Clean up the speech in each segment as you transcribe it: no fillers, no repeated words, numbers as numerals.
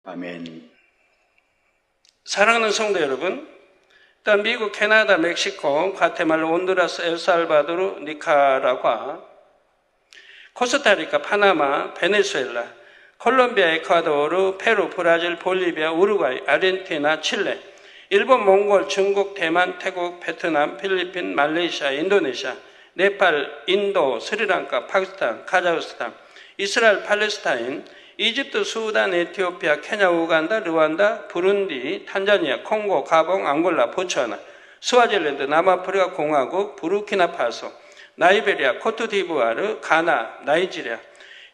아멘. 사랑하는 성도 여러분, 일단 미국, 캐나다, 멕시코, 과테말라, 온두라스, 엘살바도르, 니카라과, 코스타리카, 파나마, 베네수엘라, 콜롬비아, 에콰도르, 페루, 브라질, 볼리비아, 우루과이, 아르헨티나, 칠레, 일본, 몽골, 중국, 대만, 태국, 베트남, 필리핀, 말레이시아, 인도네시아, 네팔, 인도, 스리랑카, 파키스탄, 카자흐스탄, 이스라엘, 팔레스타인, 이집트, 수단, 에티오피아, 케냐, 우간다, 르완다, 부룬디, 탄자니아, 콩고, 가봉, 앙골라, 보츠와나, 스와질랜드, 남아프리카 공화국, 부르키나파소, 나이베리아, 코트디부아르, 가나, 나이지리아,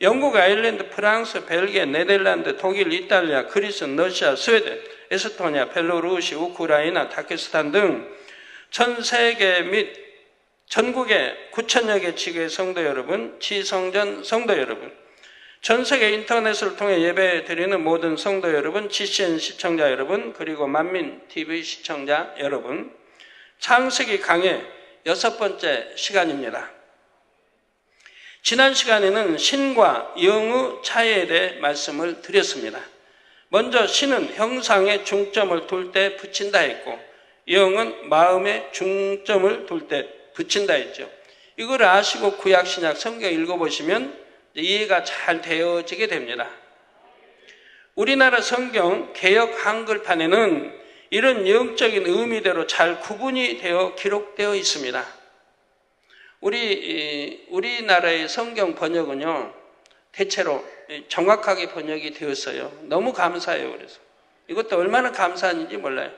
영국, 아일랜드, 프랑스, 벨기에, 네덜란드, 독일, 이탈리아, 그리스, 러시아, 스웨덴, 에스토니아, 벨로루시, 우크라이나, 다케스탄 등 전 세계 및 전국의 9천여 개 지교의 성도 여러분, 지성전 성도 여러분, 전 세계 인터넷을 통해 예배 드리는 모든 성도 여러분, GCN 시청자 여러분, 그리고 만민TV 시청자 여러분, 창세기 강의 6번째 시간입니다. 지난 시간에는 신과 영의 차이에 대해 말씀을 드렸습니다. 먼저 신은 형상에 중점을 둘 때 붙인다 했고, 영은 마음에 중점을 둘 때 붙인다 했죠. 이걸 아시고 구약 신약 성경 읽어보시면 이해가 잘 되어지게 됩니다. 우리나라 성경 개역 한글판에는 이런 영적인 의미대로 잘 구분이 되어 기록되어 있습니다. 우리나라의 성경 번역은요, 대체로 정확하게 번역이 되었어요. 너무 감사해요. 그래서 이것도 얼마나 감사한지 몰라요.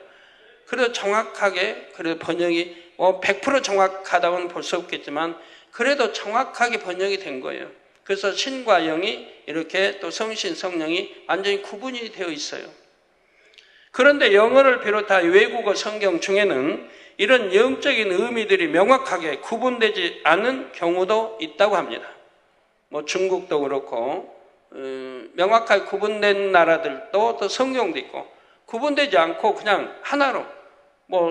그래도 정확하게, 그래도 번역이 100% 정확하다고는 볼 수 없겠지만 그래도 정확하게 번역이 된 거예요. 그래서 신과 영이 이렇게 또 성신, 성령이 완전히 구분이 되어 있어요. 그런데 영어를 비롯한 외국어 성경 중에는 이런 영적인 의미들이 명확하게 구분되지 않는 경우도 있다고 합니다. 중국도 그렇고 명확하게 구분된 나라들도 또 성경도 있고, 구분되지 않고 그냥 하나로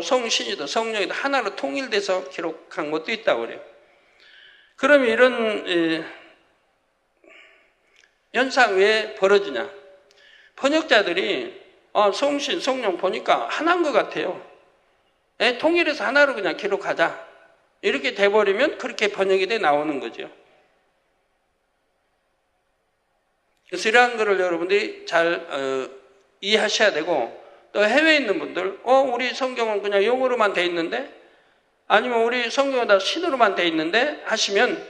성신이든 성령이든 하나로 통일돼서 기록한 것도 있다고 그래요. 그러면 이런 현상 왜 벌어지냐? 번역자들이 성신, 성령 보니까 하나인 것 같아요. 통일해서 하나로 그냥 기록하자. 이렇게 돼버리면 그렇게 번역이 돼 나오는 거죠. 그래서 이러한 것을 여러분들이 잘 이해하셔야 되고, 또 해외에 있는 분들, 우리 성경은 그냥 영어로만 돼 있는데, 아니면 우리 성경은 다 신으로만 돼 있는데 하시면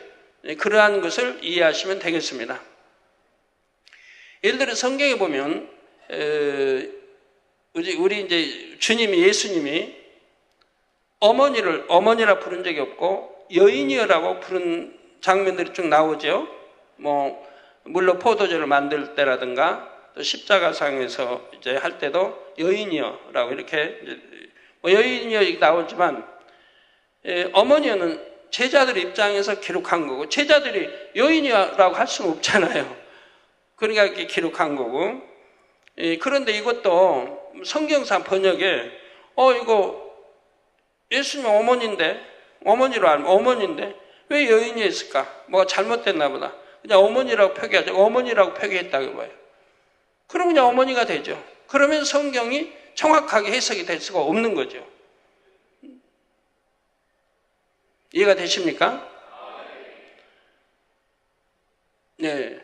그러한 것을 이해하시면 되겠습니다. 예를 들어 성경에 보면 우리 이제 주님이, 예수님이 어머니를 어머니라 부른 적이 없고 여인이여라고 부른 장면들이 쭉 나오죠. 물론 포도주를 만들 때라든가 또 십자가상에서 이제 할 때도 여인이여라고 이렇게 여인이여 나오지만, 어머니는 제자들 입장에서 기록한 거고, 제자들이 여인이라고 할 수는 없잖아요. 그러니까 이렇게 기록한 거고, 그런데 이것도 성경상 번역에 이거 예수님 어머니인데, 어머니로 알면 어머니인데 왜 여인이 했을까? 뭐가 잘못됐나 보다. 그냥 어머니라고 표기하죠. 어머니라고 표기했다고 봐요. 그럼 그냥 어머니가 되죠. 그러면 성경이 정확하게 해석이 될 수가 없는 거죠. 이해가 되십니까? 네.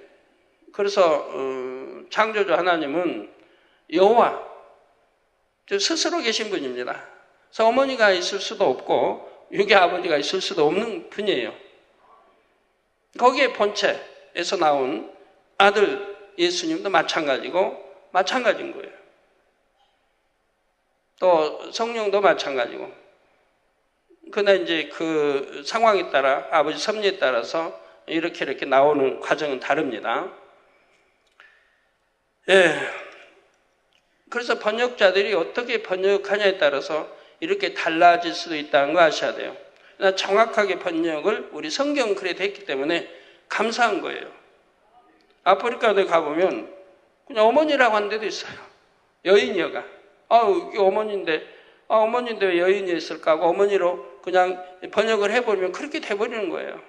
그래서 창조주 하나님은 여호와 스스로 계신 분입니다. 그래서 어머니가 있을 수도 없고 육의 아버지가 있을 수도 없는 분이에요. 거기에 본체에서 나온 아들 예수님도 마찬가진 거예요. 또 성령도 마찬가지고. 그러나 이제 그 상황에 따라, 아버지 섭리에 따라서 이렇게 나오는 과정은 다릅니다. 그래서 번역자들이 어떻게 번역하냐에 따라서 이렇게 달라질 수도 있다는 거 아셔야 돼요. 그러나 정확하게 번역을 우리 성경 그래 됐기 때문에 감사한 거예요. 아프리카에 가보면 그냥 어머니라고 하는 데도 있어요. 여인이여가. 이게 어머니인데 왜 여인이었을까 하고 어머니로 그냥 번역을 해버리면 그렇게 돼버리는 거예요.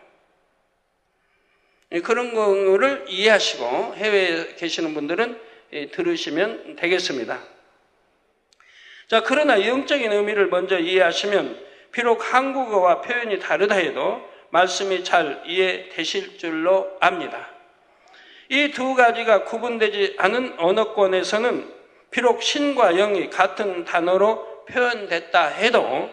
그런 거를 이해하시고, 해외에 계시는 분들은 들으시면 되겠습니다. 자, 그러나 영적인 의미를 먼저 이해하시면 비록 한국어와 표현이 다르다 해도 말씀이 잘 이해되실 줄로 압니다. 이 두 가지가 구분되지 않은 언어권에서는 비록 신과 영이 같은 단어로 표현됐다 해도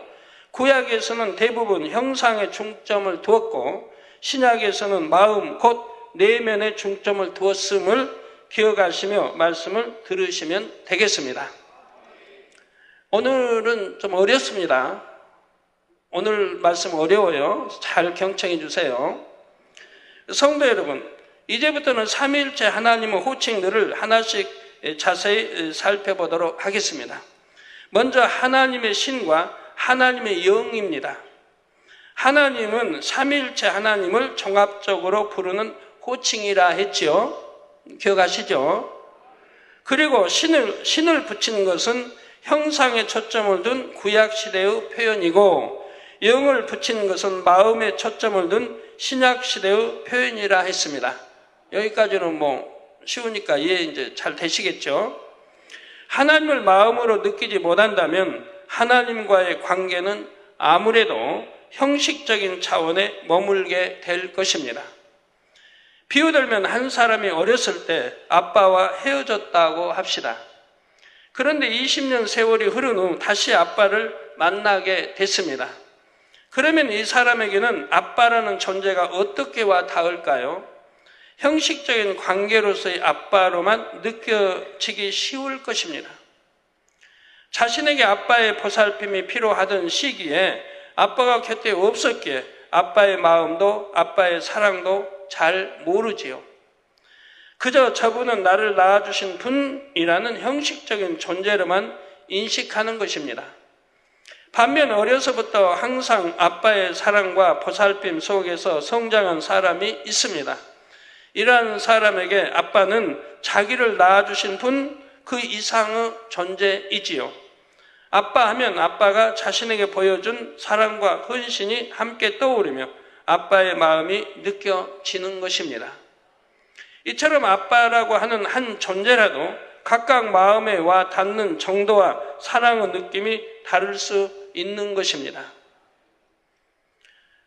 구약에서는 대부분 형상에 중점을 두었고 신약에서는 마음 곧 내면에 중점을 두었음을 기억하시며 말씀을 들으시면 되겠습니다. 오늘은 좀 어렵습니다. 오늘 말씀 어려워요. 잘 경청해 주세요. 성도 여러분, 이제부터는 삼위일체 하나님의 호칭들을 하나씩 자세히 살펴보도록 하겠습니다. 먼저 하나님의 신과 하나님의 영입니다. 하나님은 삼위일체 하나님을 종합적으로 부르는 호칭이라 했지요. 기억하시죠? 그리고 신을 붙이는 것은 형상에 초점을 둔 구약시대의 표현이고 영을 붙이는 것은 마음에 초점을 둔 신약시대의 표현이라 했습니다. 여기까지는 쉬우니까 이해 이제 잘 되시겠죠? 하나님을 마음으로 느끼지 못한다면 하나님과의 관계는 아무래도 형식적인 차원에 머물게 될 것입니다. 비유 들면 한 사람이 어렸을 때 아빠와 헤어졌다고 합시다. 그런데 20년 세월이 흐른 후 다시 아빠를 만나게 됐습니다. 그러면 이 사람에게는 아빠라는 존재가 어떻게 와 닿을까요? 형식적인 관계로서의 아빠로만 느껴지기 쉬울 것입니다. 자신에게 아빠의 보살핌이 필요하던 시기에 아빠가 곁에 없었기에 아빠의 마음도 아빠의 사랑도 잘 모르지요. 그저 저분은 나를 낳아주신 분이라는 형식적인 존재로만 인식하는 것입니다. 반면 어려서부터 항상 아빠의 사랑과 보살핌 속에서 성장한 사람이 있습니다. 이러한 사람에게 아빠는 자기를 낳아주신 분 그 이상의 존재이지요. 아빠 하면 아빠가 자신에게 보여준 사랑과 헌신이 함께 떠오르며 아빠의 마음이 느껴지는 것입니다. 이처럼 아빠라고 하는 한 존재라도 각각 마음에 와 닿는 정도와 사랑의 느낌이 다를 수 있는 것입니다.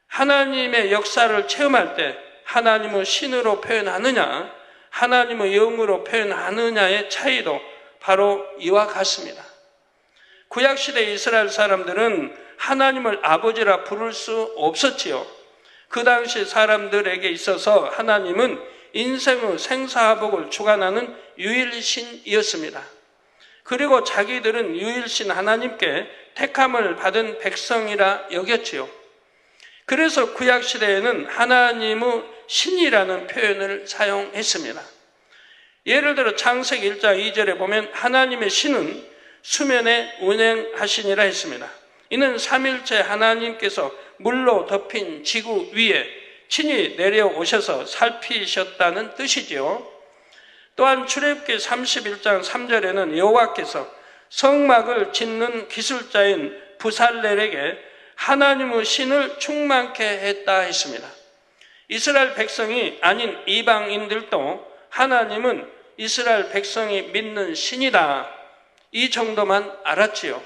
하나님의 역사를 체험할 때 하나님을 신으로 표현하느냐, 하나님의 영으로 표현하느냐의 차이도 바로 이와 같습니다. 구약시대 이스라엘 사람들은 하나님을 아버지라 부를 수 없었지요. 그 당시 사람들에게 있어서 하나님은 인생의 생사화복을 주관하는 유일신이었습니다. 그리고 자기들은 유일신 하나님께 택함을 받은 백성이라 여겼지요. 그래서 구약시대에는 하나님의 신이라는 표현을 사용했습니다. 예를 들어 창세기 1장 2절에 보면 하나님의 신은 수면에 운행하시니라 했습니다. 이는 삼일체 하나님께서 물로 덮인 지구 위에 친히 내려오셔서 살피셨다는 뜻이지요. 또한 출애굽기 31장 3절에는 여호와께서 성막을 짓는 기술자인 부살렐에게 하나님의 신을 충만케 했다 했습니다. 이스라엘 백성이 아닌 이방인들도 하나님은 이스라엘 백성이 믿는 신이다, 이 정도만 알았지요.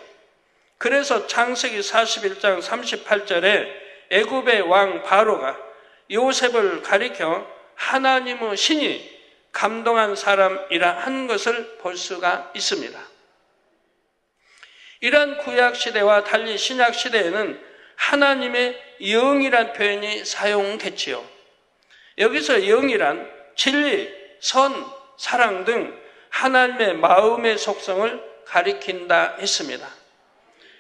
그래서 창세기 41장 38절에 애굽의 왕 바로가 요셉을 가리켜 하나님의 신이 감동한 사람이라 한 것을 볼 수가 있습니다. 이러한 구약시대와 달리 신약시대에는 하나님의 영이란 표현이 사용됐지요. 여기서 영이란 진리, 선, 사랑 등 하나님의 마음의 속성을 가리킨다 했습니다.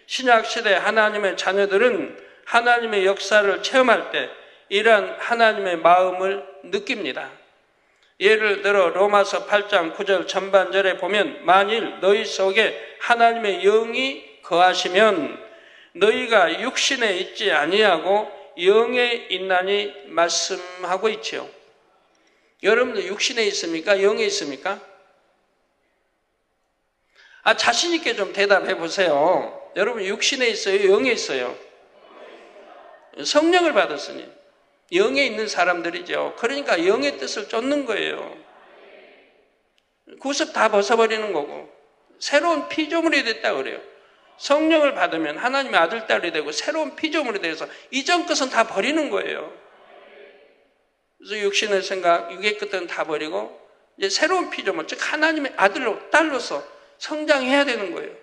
신약시대 하나님의 자녀들은 하나님의 역사를 체험할 때 이러한 하나님의 마음을 느낍니다. 예를 들어 로마서 8장 9절 전반절에 보면 만일 너희 속에 하나님의 영이 거하시면 너희가 육신에 있지 아니하고 영에 있나니 말씀하고 있지요. 여러분들 육신에 있습니까? 영에 있습니까? 자신 있게 좀 대답해 보세요. 여러분 육신에 있어요? 영에 있어요? 성령을 받았으니 영에 있는 사람들이죠. 그러니까 영의 뜻을 쫓는 거예요. 구습 다 벗어버리는 거고 새로운 피조물이 됐다 그래요. 성령을 받으면 하나님의 아들, 딸이 되고 새로운 피조물이 돼서 이전 것은 다 버리는 거예요. 그래서 육신의 생각, 육의 것들은 다 버리고 이제 새로운 피조물, 즉 하나님의 아들로, 딸로서 성장해야 되는 거예요.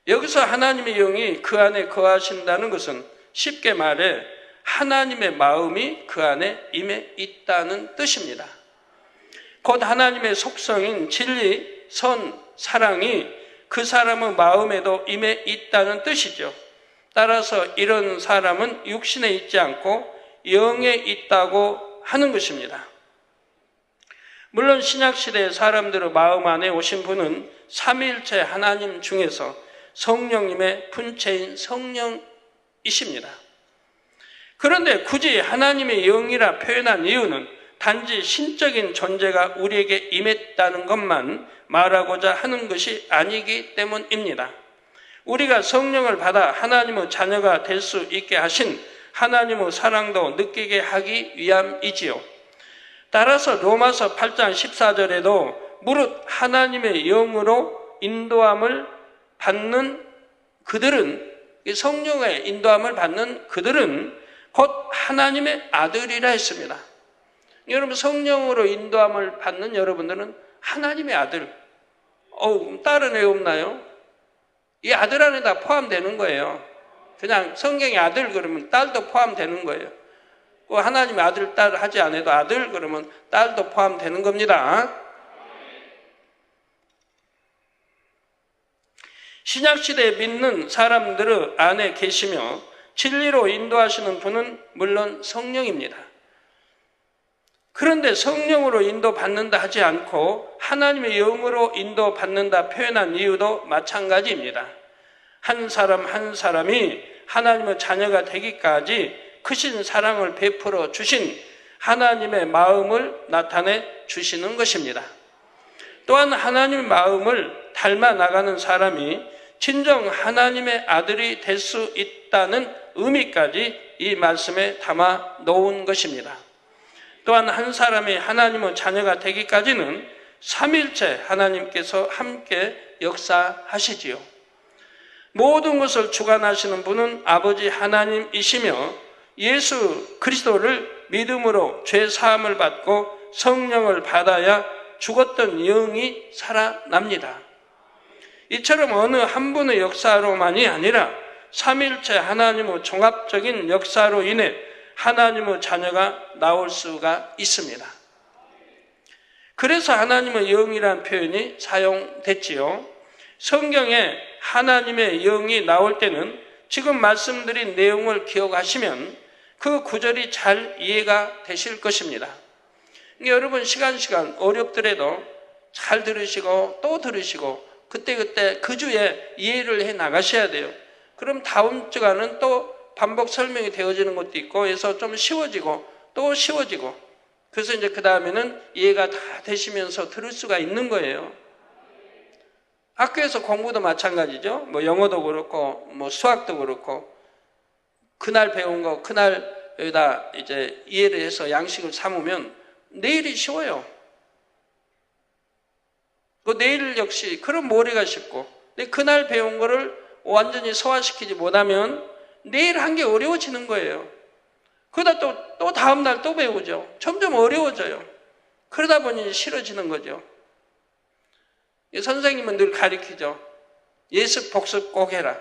여기서 하나님의 영이 그 안에 거하신다는 것은 쉽게 말해 하나님의 마음이 그 안에 임해 있다는 뜻입니다. 곧 하나님의 속성인 진리, 선, 사랑이 그 사람의 마음에도 임해 있다는 뜻이죠. 따라서 이런 사람은 육신에 있지 않고 영에 있다고 하는 것입니다. 물론 신약시대의 사람들의 마음 안에 오신 분은 삼위일체 하나님 중에서 성령님의 분체인 성령이십니다. 그런데 굳이 하나님의 영이라 표현한 이유는 단지 신적인 존재가 우리에게 임했다는 것만 말하고자 하는 것이 아니기 때문입니다. 우리가 성령을 받아 하나님의 자녀가 될 수 있게 하신 하나님의 사랑도 느끼게 하기 위함이지요. 따라서 로마서 8장 14절에도 무릇 하나님의 영으로 인도함을 받는 그들은, 성령의 인도함을 받는 그들은 곧 하나님의 아들이라 했습니다. 여러분, 성령으로 인도함을 받는 여러분들은 하나님의 아들. 다른 애 없나요? 이 아들 안에 다 포함되는 거예요. 그냥 성경에 아들 그러면 딸도 포함되는 거예요. 하나님의 아들, 딸 하지 않아도 아들 그러면 딸도 포함되는 겁니다. 신약시대에 믿는 사람들 안에 계시며 진리로 인도하시는 분은 물론 성령입니다. 그런데 성령으로 인도받는다 하지 않고 하나님의 영으로 인도받는다 표현한 이유도 마찬가지입니다. 한 사람 한 사람이 하나님의 자녀가 되기까지 크신 사랑을 베풀어 주신 하나님의 마음을 나타내 주시는 것입니다. 또한 하나님의 마음을 닮아 나가는 사람이 진정 하나님의 아들이 될 수 있다는 의미까지 이 말씀에 담아 놓은 것입니다. 또한 한 사람이 하나님의 자녀가 되기까지는 삼위일체 하나님께서 함께 역사하시지요. 모든 것을 주관하시는 분은 아버지 하나님이시며 예수 그리스도를 믿음으로 죄 사함을 받고 성령을 받아야 죽었던 영이 살아납니다. 이처럼 어느 한 분의 역사로만이 아니라 삼위일체 하나님의 종합적인 역사로 인해 하나님의 자녀가 나올 수가 있습니다. 그래서 하나님의 영이라는 표현이 사용됐지요. 성경에 하나님의 영이 나올 때는 지금 말씀드린 내용을 기억하시면 그 구절이 잘 이해가 되실 것입니다. 여러분 시간 어렵더라도 잘 들으시고 또 들으시고 그때 그 주에 이해를 해 나가셔야 돼요. 그럼 다음 주간은 또 반복 설명이 되어지는 것도 있고 해서 좀 쉬워지고 또 쉬워지고 그래서 이제 그 다음에는 이해가 다 되시면서 들을 수가 있는 거예요. 학교에서 공부도 마찬가지죠. 영어도 그렇고 수학도 그렇고 그날 배운 거 그날 여기다 이제 이해를 해서 양식을 삼으면 내일이 쉬워요. 내일 역시 그럼 모레가 쉽고 근데 그날 배운 거를 완전히 소화시키지 못하면 내일 한 게 어려워지는 거예요. 그러다 또 다음 날 또 배우죠. 점점 어려워져요. 그러다 보니 싫어지는 거죠. 선생님은 늘 가르치죠. 예습 복습 꼭 해라.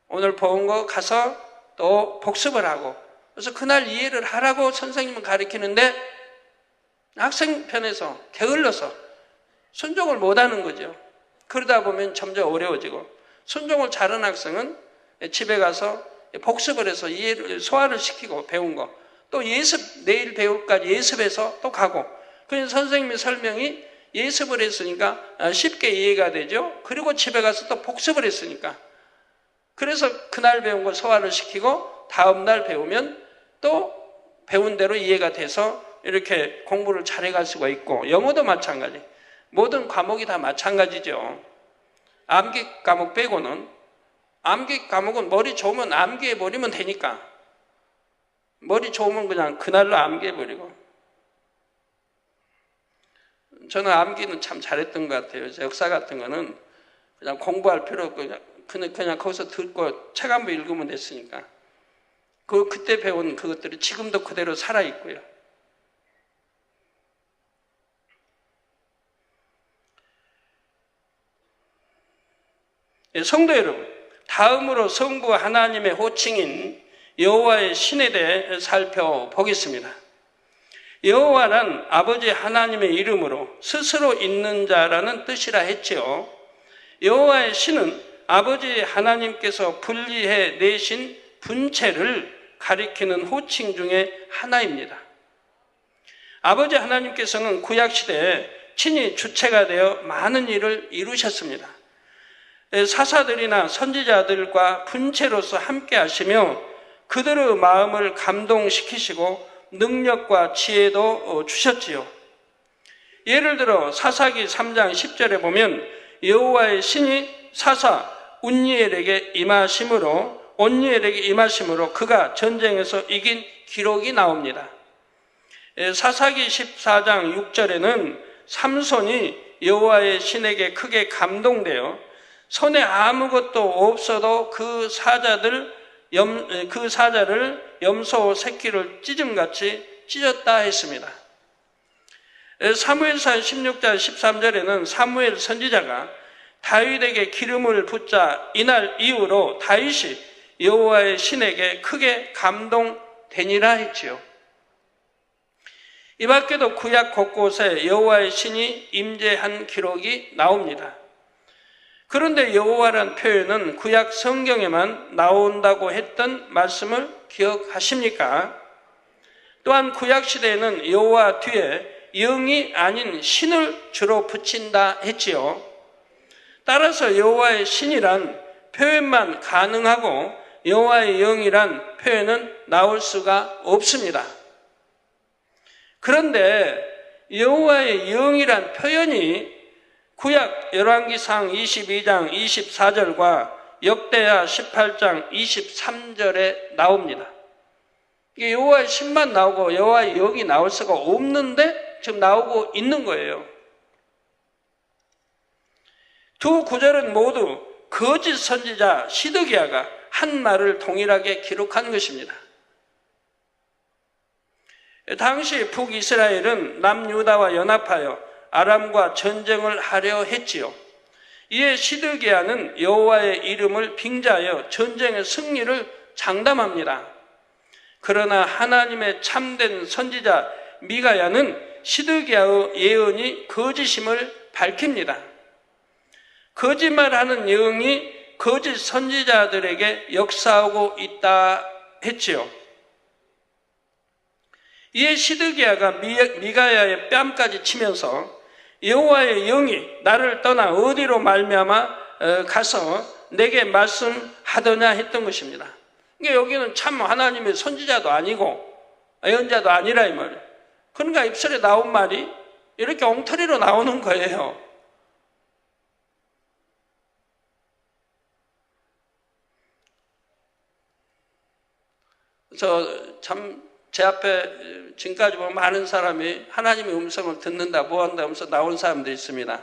오늘 배운 거 가서 또 복습을 하고 그래서 그날 이해를 하라고 선생님은 가르치는데 학생 편에서 게을러서 순종을 못하는 거죠. 그러다 보면 점점 어려워지고 순종을 잘하는 학생은 집에 가서 복습을 해서 이해를 소화를 시키고 배운 거 또 예습 내일 배울까지 예습해서 또 가고 그래서 선생님의 설명이 예습을 했으니까 쉽게 이해가 되죠. 그리고 집에 가서 또 복습을 했으니까 그래서 그날 배운 걸 소화를 시키고 다음 날 배우면 또 배운 대로 이해가 돼서 이렇게 공부를 잘해갈 수가 있고 영어도 마찬가지 모든 과목이 다 마찬가지죠. 암기 과목 빼고는 암기 과목은 머리 좋으면 암기해버리면 되니까 머리 좋으면 그냥 그날로 암기해버리고. 저는 암기는 참 잘했던 것 같아요. 역사 같은 거는 그냥 공부할 필요 없고 그냥 거기서 듣고 책 한 번 읽으면 됐으니까. 그때 배운 그것들이 지금도 그대로 살아있고요. 성도 여러분, 다음으로 성부 하나님의 호칭인 여호와의 신에 대해 살펴보겠습니다. 여호와란 아버지 하나님의 이름으로 스스로 있는 자라는 뜻이라 했지요. 여호와의 신은 아버지 하나님께서 분리해 내신 분체를 가리키는 호칭 중에 하나입니다. 아버지 하나님께서는 구약시대에 친히 주체가 되어 많은 일을 이루셨습니다. 사사들이나 선지자들과 분체로서 함께 하시며 그들의 마음을 감동시키시고 능력과 지혜도 주셨지요. 예를 들어 사사기 3장 10절에 보면 여호와의 신이 사사 온니엘에게 임하심으로 그가 전쟁에서 이긴 기록이 나옵니다. 사사기 14장 6절에는 삼손이 여호와의 신에게 크게 감동되어 손에 아무것도 없어도 그 사자를 염소 새끼를 찢음같이 찢었다 했습니다. 사무엘상 16장 13절에는 사무엘 선지자가 다윗에게 기름을 붓자 이날 이후로 다윗이 여호와의 신에게 크게 감동되니라 했지요. 이 밖에도 구약 곳곳에 여호와의 신이 임재한 기록이 나옵니다. 그런데 여호와란 표현은 구약 성경에만 나온다고 했던 말씀을 기억하십니까? 또한 구약 시대에는 여호와 뒤에 영이 아닌 신을 주로 붙인다 했지요. 따라서 여호와의 신이란 표현만 가능하고 여호와의 영이란 표현은 나올 수가 없습니다. 그런데 여호와의 영이란 표현이 구약 열왕기상 22장 24절과 역대하 18장 23절에 나옵니다. 이게 여호와의 신만 나오고 여호와의 영이 나올 수가 없는데 지금 나오고 있는 거예요. 두 구절은 모두 거짓 선지자 시드기야가 한 말을 동일하게 기록한 것입니다. 당시 북이스라엘은 남유다와 연합하여 아람과 전쟁을 하려 했지요. 이에 시드기야는 여호와의 이름을 빙자하여 전쟁의 승리를 장담합니다. 그러나 하나님의 참된 선지자 미가야는 시드기야의 예언이 거짓임을 밝힙니다. 거짓말하는 영이 거짓 선지자들에게 역사하고 있다 했지요. 이에 시드기야가 미가야의 뺨까지 치면서 여호와의 영이 나를 떠나 어디로 말미암아 가서 내게 말씀하더냐 했던 것입니다. 그러니까 여기는 참 하나님의 선지자도 아니고 예언자도 아니라 이 말이에요. 그러니까 입술에 나온 말이 이렇게 엉터리로 나오는 거예요. 제 앞에 지금까지 보면 많은 사람이 하나님의 음성을 듣는다, 뭐 한다 하면서 나온 사람도 있습니다.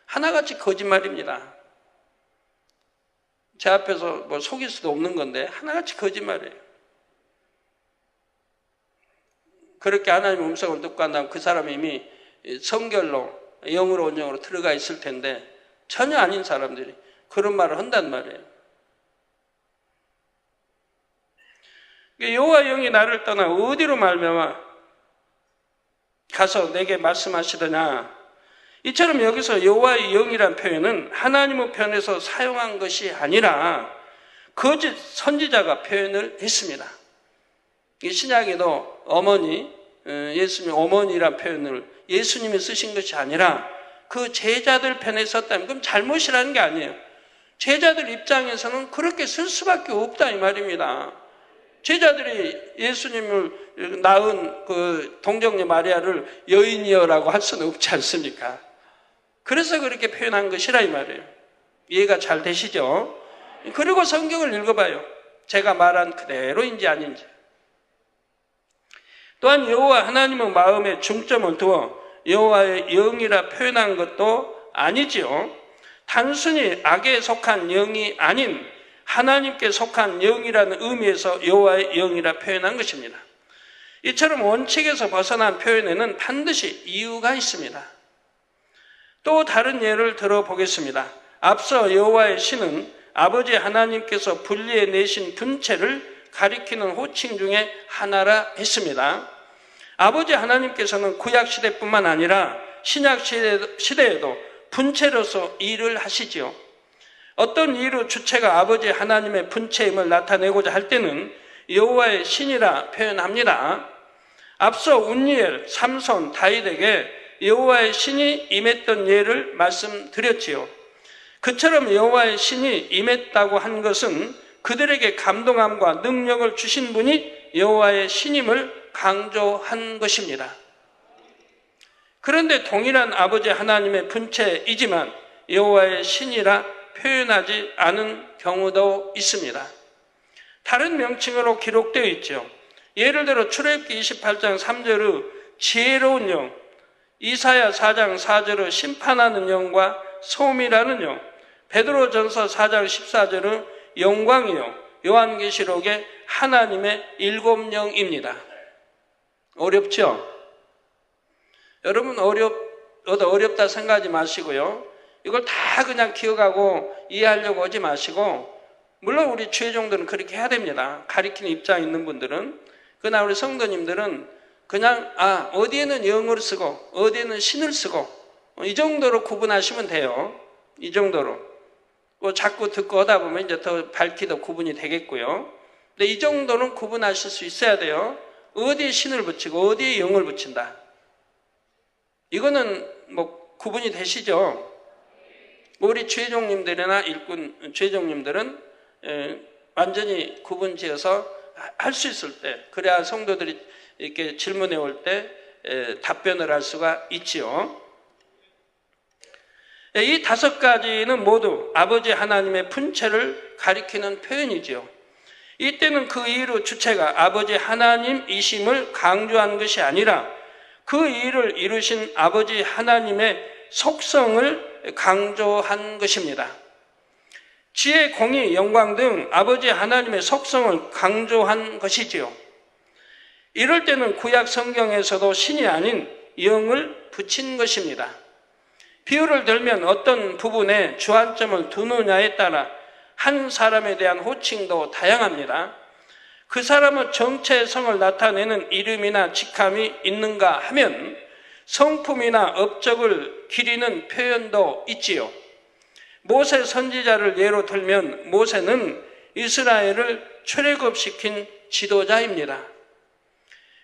하나같이 거짓말입니다. 제 앞에서 뭐 속일 수도 없는 건데 하나같이 거짓말이에요. 그렇게 하나님의 음성을 듣고 한 다음 그 사람이 이미 성결로 영으로 온영으로 들어가 있을 텐데 전혀 아닌 사람들이 그런 말을 한단 말이에요. 여호와 영이 나를 떠나 어디로 말미암아 가서 내게 말씀하시더냐. 이처럼 여기서 여호와의 영이란 표현은 하나님의 편에서 사용한 것이 아니라 거짓 선지자가 표현을 했습니다. 신약에도 어머니, 예수님 어머니란 표현을 예수님이 쓰신 것이 아니라 그 제자들 편에 썼다면 그럼 잘못이라는 게 아니에요. 제자들 입장에서는 그렇게 쓸 수밖에 없다 이 말입니다. 제자들이 예수님을 낳은 그 동정녀 마리아를 여인이여라고 할 수는 없지 않습니까? 그래서 그렇게 표현한 것이라 이 말이에요. 이해가 잘 되시죠? 그리고 성경을 읽어봐요. 제가 말한 그대로인지 아닌지. 또한 여호와 하나님의 마음에 중점을 두어 여호와의 영이라 표현한 것도 아니지요. 단순히 악에 속한 영이 아닌 하나님께 속한 영이라는 의미에서 여호와의 영이라 표현한 것입니다. 이처럼 원칙에서 벗어난 표현에는 반드시 이유가 있습니다. 또 다른 예를 들어보겠습니다. 앞서 여호와의 신은 아버지 하나님께서 분리해 내신 분체를 가리키는 호칭 중에 하나라 했습니다. 아버지 하나님께서는 구약시대뿐만 아니라 신약시대에도 분체로서 일을 하시지요. 어떤 이유로 주체가 아버지 하나님의 분체임을 나타내고자 할 때는 여호와의 신이라 표현합니다. 앞서 운니엘, 삼손, 다윗에게 여호와의 신이 임했던 예를 말씀드렸지요. 그처럼 여호와의 신이 임했다고 한 것은 그들에게 감동함과 능력을 주신 분이 여호와의 신임을 강조한 것입니다. 그런데 동일한 아버지 하나님의 분체이지만 여호와의 신이라 표현하지 않은 경우도 있습니다. 다른 명칭으로 기록되어 있죠. 예를 들어 출애굽기 28장 3절의 지혜로운 영, 이사야 4장 4절의 심판하는 영과 소음이라는 영, 베드로전서 4장 14절의 영광의 영, 요한계시록의 하나님의 7영입니다. 어렵죠? 여러분 어렵다 생각하지 마시고요. 이걸 다 그냥 기억하고 이해하려고 하지 마시고, 물론 우리 주의종들은 그렇게 해야 됩니다. 가리키는 입장에 있는 분들은. 그러나 우리 성도님들은 그냥 어디에는 영어를 쓰고 어디에는 신을 쓰고 이 정도로 구분하시면 돼요. 이 정도로. 자꾸 듣고 하다 보면 이제 더 밝히도 구분이 되겠고요. 근데 이 정도는 구분하실 수 있어야 돼요. 어디에 신을 붙이고 어디에 영을 붙인다. 이거는 구분이 되시죠? 우리 주의종님들이나 일꾼 주의종님들은 완전히 구분 지어서 할 수 있을 때, 그래야 성도들이 이렇게 질문해 올 때 답변을 할 수가 있지요. 이 5가지는 모두 아버지 하나님의 분체를 가리키는 표현이지요. 이때는 그 이유로 주체가 아버지 하나님이심을 강조한 것이 아니라 그 일을 이루신 아버지 하나님의 속성을 강조한 것입니다. 지혜, 공의, 영광 등 아버지 하나님의 속성을 강조한 것이지요. 이럴 때는 구약 성경에서도 신이 아닌 영을 붙인 것입니다. 비유를 들면 어떤 부분에 주안점을 두느냐에 따라 한 사람에 대한 호칭도 다양합니다. 그 사람의 정체성을 나타내는 이름이나 직함이 있는가 하면 성품이나 업적을 기리는 표현도 있지요. 모세 선지자를 예로 들면 모세는 이스라엘을 출애굽시킨 지도자입니다.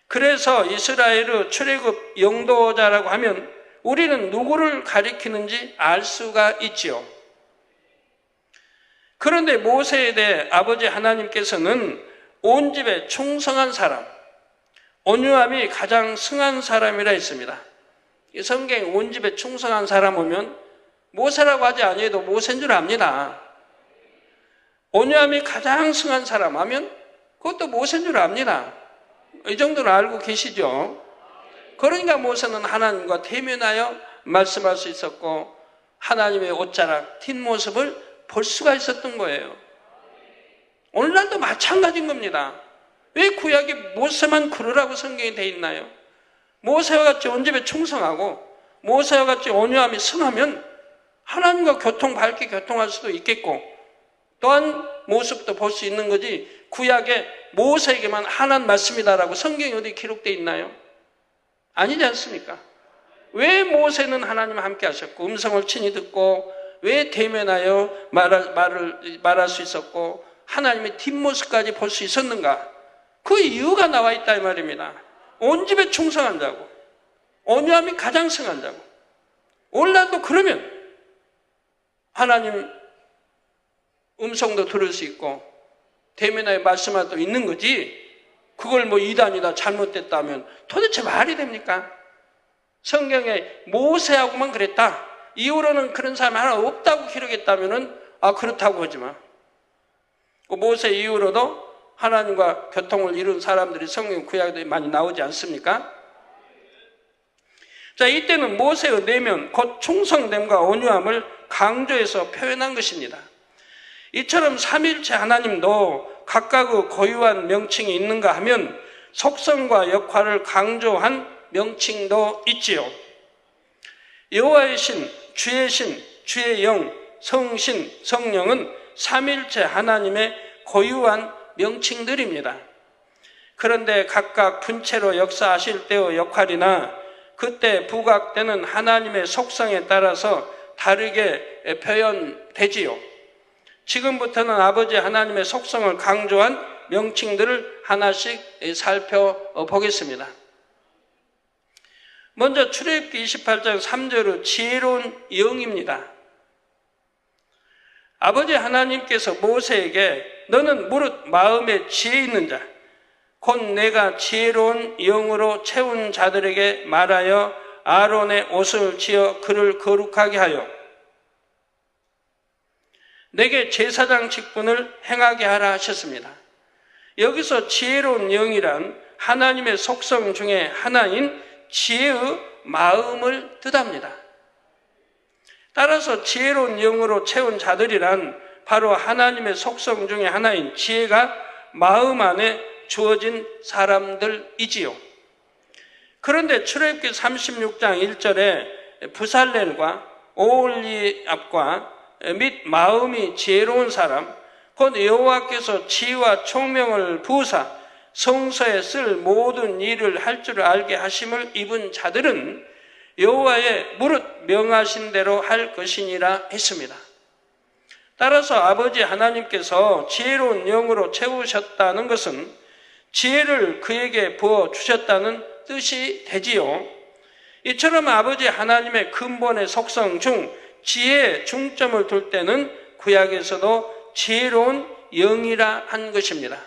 그래서 이스라엘의 출애굽 영도자라고 하면 우리는 누구를 가리키는지 알 수가 있지요. 그런데 모세에 대해 아버지 하나님께서는 온 집에 충성한 사람, 온유함이 가장 승한 사람이라 했습니다. 이 성경에 온 집에 충성한 사람 오면 모세라고 하지 아니해도 모세인 줄 압니다. 온유함이 가장 승한 사람 하면 그것도 모세인 줄 압니다. 이 정도는 알고 계시죠? 그러니까 모세는 하나님과 대면하여 말씀할 수 있었고 하나님의 옷자락, 뒷모습을 볼 수가 있었던 거예요. 오늘날도 마찬가지인 겁니다. 왜 구약에 모세만 그러라고 성경이 돼 있나요? 모세와 같이 온 집에 충성하고 모세와 같이 온유함이 승하면 하나님과 밝게 교통할 수도 있겠고 또한 모습도 볼 수 있는 거지, 구약에 모세에게만 하나님 말씀이다라고 성경이 어디 기록되어 있나요? 아니지 않습니까? 왜 모세는 하나님과 함께 하셨고 음성을 친히 듣고 왜 대면하여 말할 수 있었고 하나님의 뒷모습까지 볼 수 있었는가? 그 이유가 나와 있다 이 말입니다. 온 집에 충성한 자고 온유함이 가장 승한 자고, 오늘날도 그러면 하나님 음성도 들을 수 있고 대면하여 말씀할 수도 있는 거지, 그걸 이단이다 잘못됐다면 도대체 말이 됩니까? 성경에 모세하고만 그랬다, 이후로는 그런 사람이 하나 없다고 기록했다면 그렇다고 하지 마. 모세 이후로도 하나님과 교통을 이룬 사람들이 성경 구약에 많이 나오지 않습니까? 자, 이때는 모세의 내면, 곧 충성됨과 온유함을 강조해서 표현한 것입니다. 이처럼 삼위일체 하나님도 각각의 고유한 명칭이 있는가 하면 속성과 역할을 강조한 명칭도 있지요. 여호와의 신, 주의 신, 주의 영, 성신, 성령은 삼위일체 하나님의 고유한 명칭들입니다. 그런데 각각 분체로 역사하실 때의 역할이나 그때 부각되는 하나님의 속성에 따라서 다르게 표현되지요. 지금부터는 아버지 하나님의 속성을 강조한 명칭들을 하나씩 살펴보겠습니다. 먼저 출애굽기 28장 3절의 지혜로운 영입니다. 아버지 하나님께서 모세에게 너는 무릇 마음에 지혜 있는 자, 곧 내가 지혜로운 영으로 채운 자들에게 말하여 아론의 옷을 지어 그를 거룩하게 하여 내게 제사장 직분을 행하게 하라 하셨습니다. 여기서 지혜로운 영이란 하나님의 속성 중에 하나인 지혜의 마음을 뜻합니다. 따라서 지혜로운 영으로 채운 자들이란 바로 하나님의 속성 중에 하나인 지혜가 마음 안에 주어진 사람들이지요. 그런데 출애굽기 36장 1절에 부살렐과 오홀리압과 및 마음이 지혜로운 사람, 곧 여호와께서 지혜와 총명을 부으사 성소에 쓸 모든 일을 할 줄 알게 하심을 입은 자들은 여호와의 무릇 명하신 대로 할 것이니라 했습니다. 따라서 아버지 하나님께서 지혜로운 영으로 채우셨다는 것은 지혜를 그에게 부어주셨다는 뜻이 되지요. 이처럼 아버지 하나님의 근본의 속성 중 지혜에 중점을 둘 때는 구약에서도 지혜로운 영이라 한 것입니다.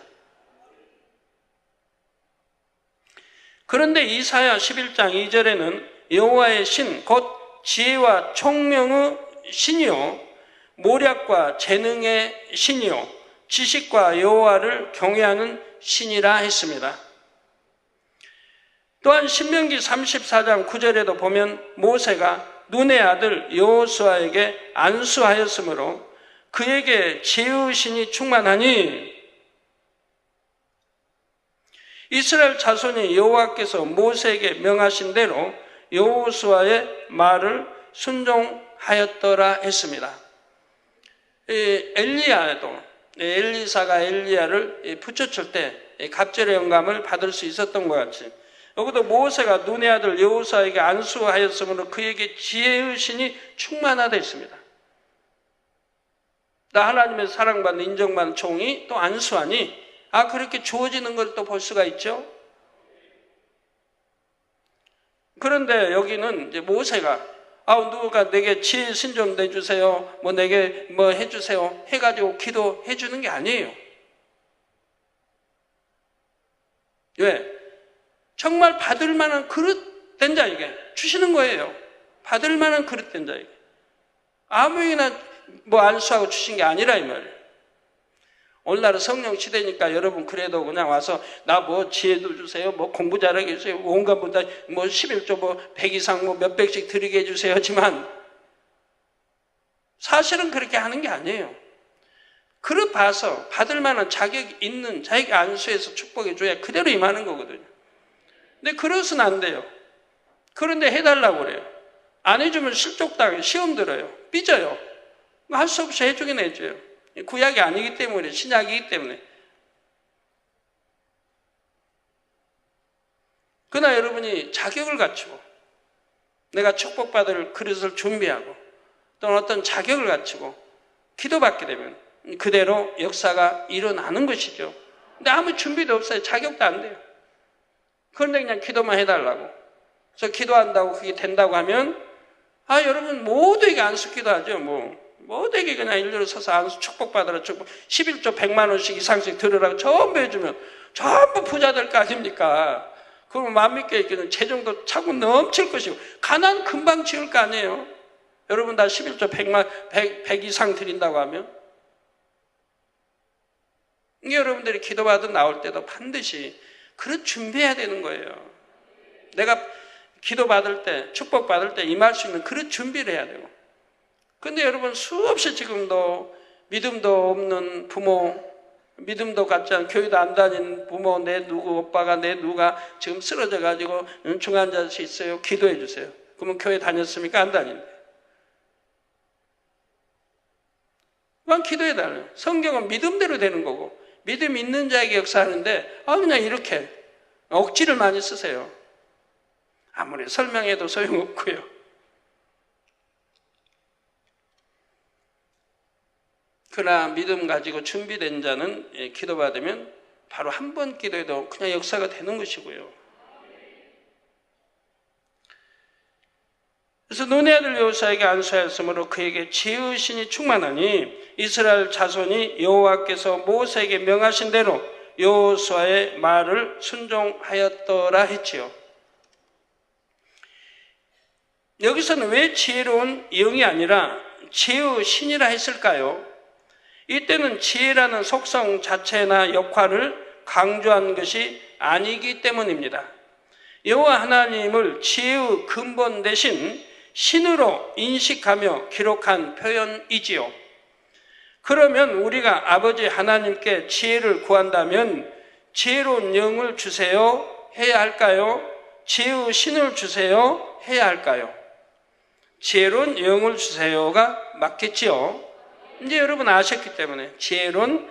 그런데 이사야 11장 2절에는 여호와의 신, 곧 지혜와 총명의 신이요 모략과 재능의 신이요 지식과 여호와를 경외하는 신이라 했습니다. 또한 신명기 34장 9절에도 보면 모세가 눈의 아들 여호수아에게 안수하였으므로 그에게 지혜의 신이 충만하니 이스라엘 자손이 여호와께서 모세에게 명하신 대로 여호수아의 말을 순종하였더라 했습니다. 엘리야도 엘리사가 엘리야를 붙여칠 때 갑절의 영감을 받을 수 있었던 것 같이 여기도 모세가 눈의 아들 여호수아에게 안수하였으므로 그에게 지혜의 신이 충만하다 했습니다. 나 하나님의 사랑받는 인정받는 종이 또 안수하니 그렇게 주어지는 걸 또 볼 수가 있죠. 그런데 여기는 이제 모세가 누가 내게 지혜 신 좀 내주세요. 내게 해주세요. 해가지고 기도해 주는 게 아니에요. 왜? 정말 받을 만한 그릇 된 자에게 주시는 거예요. 받을 만한 그릇 된 자에게. 아무에게나 안수하고 주신 게 아니라 이 말이에요. 오늘날은 성령 시대니까 여러분 그래도 그냥 와서 나 지혜도 주세요. 공부 잘하게 해주세요. 온갖 분다 11조 100 이상 몇백씩 드리게 해주세요. 하지만 사실은 그렇게 하는 게 아니에요. 그릇 봐서 받을 만한 자격이 있는 자에게 안수해서 축복해 줘야 그대로 임하는 거거든요. 근데 그릇은 안 돼요. 그런데 해달라고 그래요. 안 해주면 실족당해요. 시험 들어요. 삐져요. 할 수 없이 해주긴 해줘요. 구약이 아니기 때문에, 신약이기 때문에. 그러나 여러분이 자격을 갖추고 내가 축복받을 그릇을 준비하고 또는 어떤 자격을 갖추고 기도받게 되면 그대로 역사가 일어나는 것이죠. 근데 아무 준비도 없어요. 자격도 안 돼요. 그런데 그냥 기도만 해달라고. 그래서 기도한다고 그게 된다고 하면 여러분 모두에게 안수 기도하죠. 모두에게 그냥 일렬로 서서 안수 축복받으라 축복 11조 100만 원씩 이상씩 들으라고 전부 해주면 전부 부자 될 거 아닙니까? 그러면 맘 믿게 있기는 재정도 차고 넘칠 것이고 가난 금방 지을 거 아니에요. 여러분 다 11조 100 이상 드린다고 하면 이게 여러분들이 기도받아 나올 때도 반드시 그런 준비해야 되는 거예요. 내가 기도받을 때, 축복받을 때 임할 수 있는 그런 준비를 해야 되고. 근데 여러분 수없이 지금도 믿음도 없는 부모, 믿음도 갖지 않은 교회도 안 다니는 부모, 내 누구 오빠가 내 누가 지금 쓰러져 가지고 중환자실 있어요. 기도해 주세요. 그러면 교회 다녔습니까? 안 다닌대. 그만 기도해 달라요. 성경은 믿음대로 되는 거고 믿음 있는 자에게 역사하는데 그냥 이렇게 억지를 많이 쓰세요. 아무리 설명해도 소용없고요. 그러나 믿음 가지고 준비된 자는 기도받으면 바로 한 번 기도해도 그냥 역사가 되는 것이고요. 그래서 눈의 아들 여호수아에게 안수하였으므로 그에게 지혜의 신이 충만하니 이스라엘 자손이 여호와께서 모세에게 명하신 대로 여호수아의 말을 순종하였더라 했지요. 여기서는 왜 지혜로운 영이 아니라 지혜의 신이라 했을까요? 이때는 지혜라는 속성 자체나 역할을 강조한 것이 아니기 때문입니다. 여호와 하나님을 지혜의 근본 대신 신으로 인식하며 기록한 표현이지요. 그러면 우리가 아버지 하나님께 지혜를 구한다면 지혜로운 영을 주세요 해야 할까요? 지혜의 신을 주세요 해야 할까요? 지혜로운 영을 주세요가 맞겠지요. 이제 여러분 아셨기 때문에 지혜로운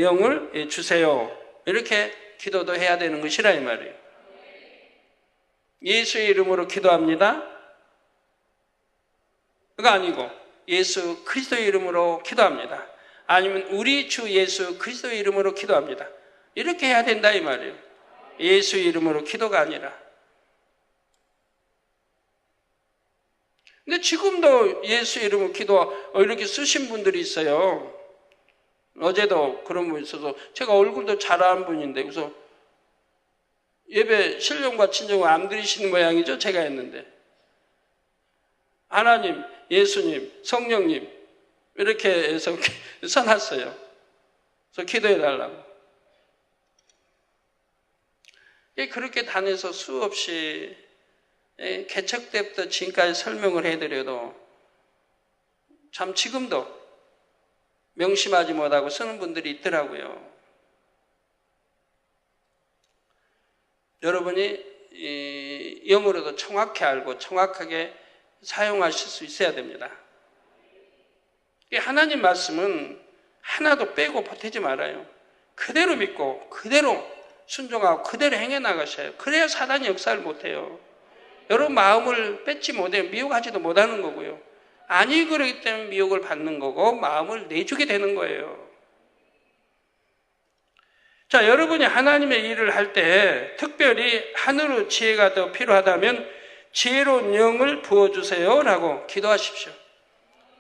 영을 주세요 이렇게 기도도 해야 되는 것이라 이 말이에요. 예수의 이름으로 기도합니다. 그거 아니고 예수 그리스도의 이름으로 기도합니다. 아니면 우리 주 예수 그리스도의 이름으로 기도합니다. 이렇게 해야 된다 이 말이에요. 예수의 이름으로 기도가 아니라. 근데 지금도 예수 이름으로 기도 이렇게 쓰신 분들이 있어요. 어제도 그런 분 있어서 제가 얼굴도 잘 아는 분인데 그래서 예배 신령과 친정을 안 드리시는 모양이죠. 제가 했는데 하나님, 예수님, 성령님 이렇게 해서 써놨어요. 그래서 기도해 달라고. 그렇게 다녀서 수없이 개척 때부터 지금까지 설명을 해드려도 참 지금도 명심하지 못하고 쓰는 분들이 있더라고요. 여러분이 영어로도 정확히 알고 정확하게 사용하실 수 있어야 됩니다. 하나님 말씀은 하나도 빼고 보태지 말아요. 그대로 믿고 그대로 순종하고 그대로 행해 나가셔요. 그래야 사단이 역사를 못해요. 여러분 마음을 뺏지 못해요. 미혹하지도 못하는 거고요. 아니 그러기 때문에 미혹을 받는 거고 마음을 내주게 되는 거예요. 자, 여러분이 하나님의 일을 할 때 특별히 하늘의 지혜가 더 필요하다면 지혜로운 영을 부어주세요 라고 기도하십시오.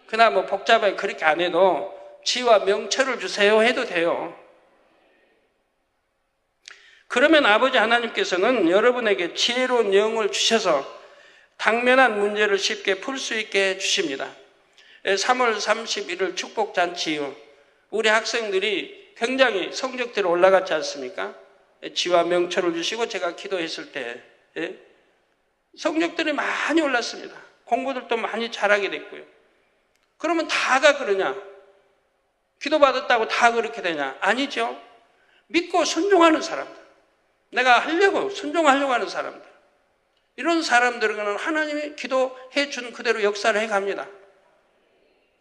그나마 복잡하게 그렇게 안 해도 지혜와 명철을 주세요 해도 돼요. 그러면 아버지 하나님께서는 여러분에게 지혜로운 영을 주셔서 당면한 문제를 쉽게 풀 수 있게 해주십니다. 3월 31일 축복잔치 이후 우리 학생들이 굉장히 성적대로 올라갔지 않습니까? 지혜와 명철을 주시고 제가 기도했을 때 성적들이 많이 올랐습니다. 공부들도 많이 잘하게 됐고요. 그러면 다가 그러냐? 기도받았다고 다 그렇게 되냐? 아니죠. 믿고 순종하는 사람들. 내가 하려고 순종하려고 하는 사람들. 이런 사람들에게는 하나님이 기도해 준 그대로 역사를 해갑니다.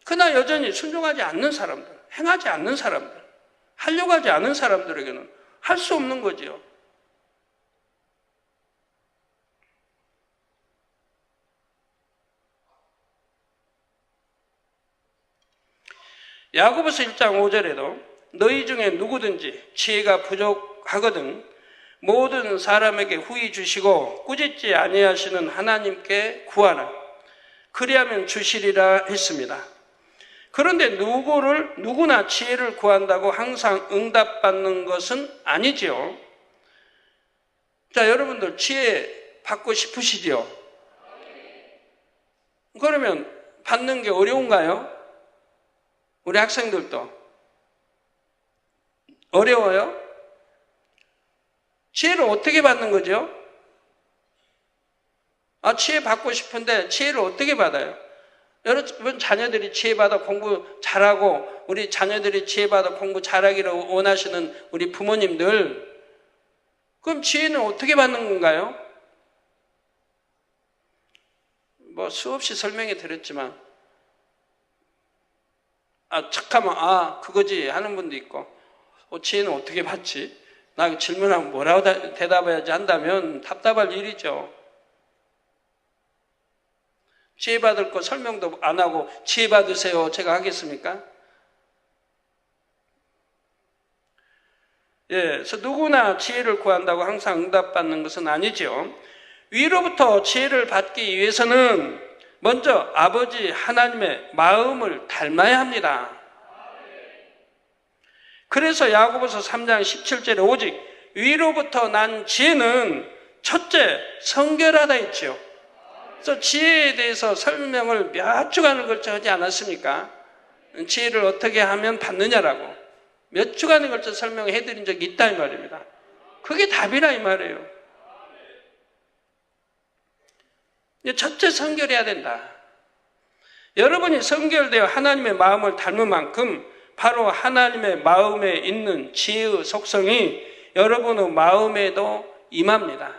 그러나 여전히 순종하지 않는 사람들, 행하지 않는 사람들, 하려고 하지 않는 사람들에게는 할 수 없는 거지요. 야고보서 1장 5절에도 너희 중에 누구든지 지혜가 부족하거든 모든 사람에게 후히 주시고 꾸짖지 아니하시는 하나님께 구하라. 그리하면 주시리라 했습니다. 그런데 누구나 지혜를 구한다고 항상 응답받는 것은 아니지요. 자, 여러분들 지혜 받고 싶으시지요? 그러면 받는 게 어려운가요? 우리 학생들도 어려워요? 지혜를 어떻게 받는 거죠? 지혜 받고 싶은데 지혜를 어떻게 받아요? 여러분 자녀들이 지혜 받아 공부 잘하고 우리 자녀들이 지혜 받아 공부 잘하기를 원하시는 우리 부모님들, 그럼 지혜는 어떻게 받는 건가요? 뭐 수없이 설명해 드렸지만 착하면 그거지 하는 분도 있고, 지혜는 어떻게 받지? 나 질문하면 뭐라고 대답해야지 한다면 답답할 일이죠. 지혜 받을 거 설명도 안 하고 지혜 받으세요 제가 하겠습니까? 그래서 누구나 지혜를 구한다고 항상 응답받는 것은 아니죠. 위로부터 지혜를 받기 위해서는 먼저 아버지 하나님의 마음을 닮아야 합니다. 그래서 야고보서 3장 17절에 오직 위로부터 난 지혜는 첫째 성결하다 했죠. 그래서 지혜에 대해서 설명을 몇 주간을 걸쳐 하지 않았습니까? 지혜를 어떻게 하면 받느냐라고 몇 주간에 걸쳐 설명해 드린 적이 있다 이 말입니다. 그게 답이라 이 말이에요. 첫째 성결해야 된다. 여러분이 성결되어 하나님의 마음을 닮은 만큼 바로 하나님의 마음에 있는 지혜의 속성이 여러분의 마음에도 임합니다.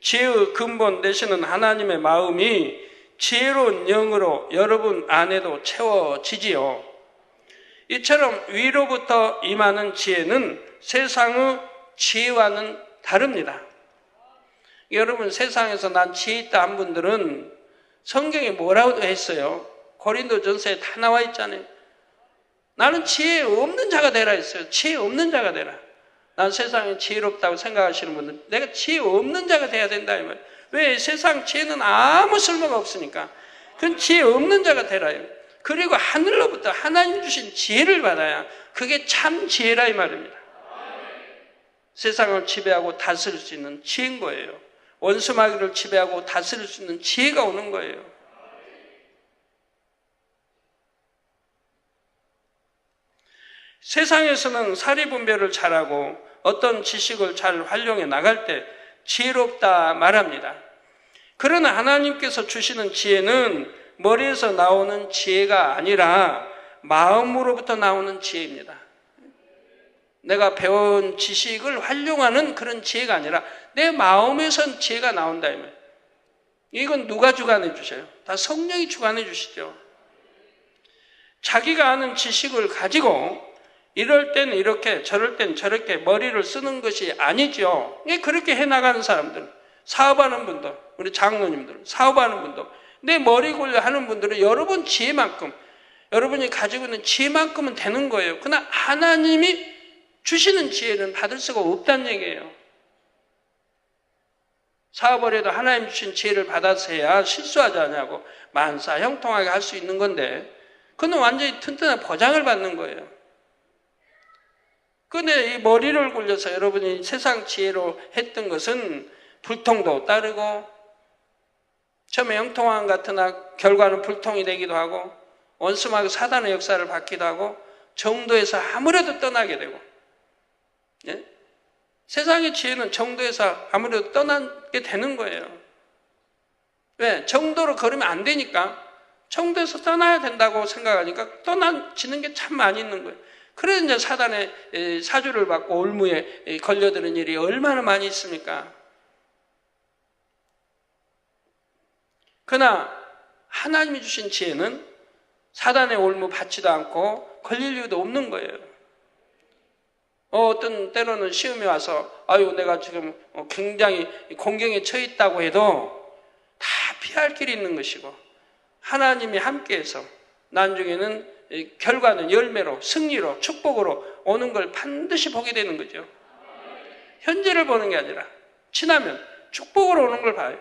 지혜의 근본 되시는 하나님의 마음이 지혜로운 영으로 여러분 안에도 채워지지요. 이처럼 위로부터 임하는 지혜는 세상의 지혜와는 다릅니다. 여러분 세상에서 난 지혜 있다 한 분들은 성경에 뭐라고 했어요? 고린도전서에 다 나와 있잖아요. 나는 지혜 없는 자가 되라 했어요. 지혜 없는 자가 되라. 난 세상에 지혜롭다고 생각하시는 분들, 내가 지혜 없는 자가 돼야 된다 이 말이에요. 왜? 세상 지혜는 아무 쓸모가 없으니까. 그건 지혜 없는 자가 되라요. 그리고 하늘로부터 하나님 주신 지혜를 받아야 그게 참 지혜라 이 말입니다. 세상을 지배하고 다스릴 수 있는 지혜인 거예요. 원수마귀를 지배하고 다스릴 수 있는 지혜가 오는 거예요. 세상에서는 사리분별을 잘하고 어떤 지식을 잘 활용해 나갈 때 지혜롭다 말합니다. 그러나 하나님께서 주시는 지혜는 머리에서 나오는 지혜가 아니라 마음으로부터 나오는 지혜입니다. 내가 배운 지식을 활용하는 그런 지혜가 아니라 내 마음에선 지혜가 나온다. 이건 누가 주관해 주셔요? 다 성령이 주관해 주시죠. 자기가 아는 지식을 가지고 이럴 땐 이렇게 저럴 땐 저렇게 머리를 쓰는 것이 아니죠. 그렇게 해나가는 사람들, 사업하는 분들, 우리 장로님들, 사업하는 분들, 내 머리 굴려 하는 분들은 여러분 지혜만큼, 여러분이 가지고 있는 지혜만큼은 되는 거예요. 그러나 하나님이 주시는 지혜는 받을 수가 없다는 얘기예요. 사업을 해도 하나님 주신 지혜를 받아서 해야 실수하지 않냐고 만사 형통하게 할 수 있는 건데, 그건 완전히 튼튼한 보장을 받는 거예요. 근데 이 머리를 굴려서 여러분이 세상 지혜로 했던 것은 불통도 따르고 처음에 형통함 같으나 결과는 불통이 되기도 하고 원수마귀 사단의 역사를 받기도 하고 정도에서 아무래도 떠나게 되고, 예? 세상의 지혜는 정도에서 아무래도 떠나게 되는 거예요. 왜? 정도로 걸으면 안 되니까 정도에서 떠나야 된다고 생각하니까 떠나지는 게 참 많이 있는 거예요. 그래서 이제 사단의 사주를 받고 올무에 걸려드는 일이 얼마나 많이 있습니까? 그러나 하나님이 주신 지혜는 사단의 올무 받지도 않고 걸릴 이유도 없는 거예요. 어떤 때로는 시험이 와서 내가 지금 굉장히 공경에 처해 있다고 해도 다 피할 길이 있는 것이고 하나님이 함께해서 나중에는 결과는 열매로, 승리로, 축복으로 오는 걸 반드시 보게 되는 거죠. 현재를 보는 게 아니라 지나면 축복으로 오는 걸 봐요.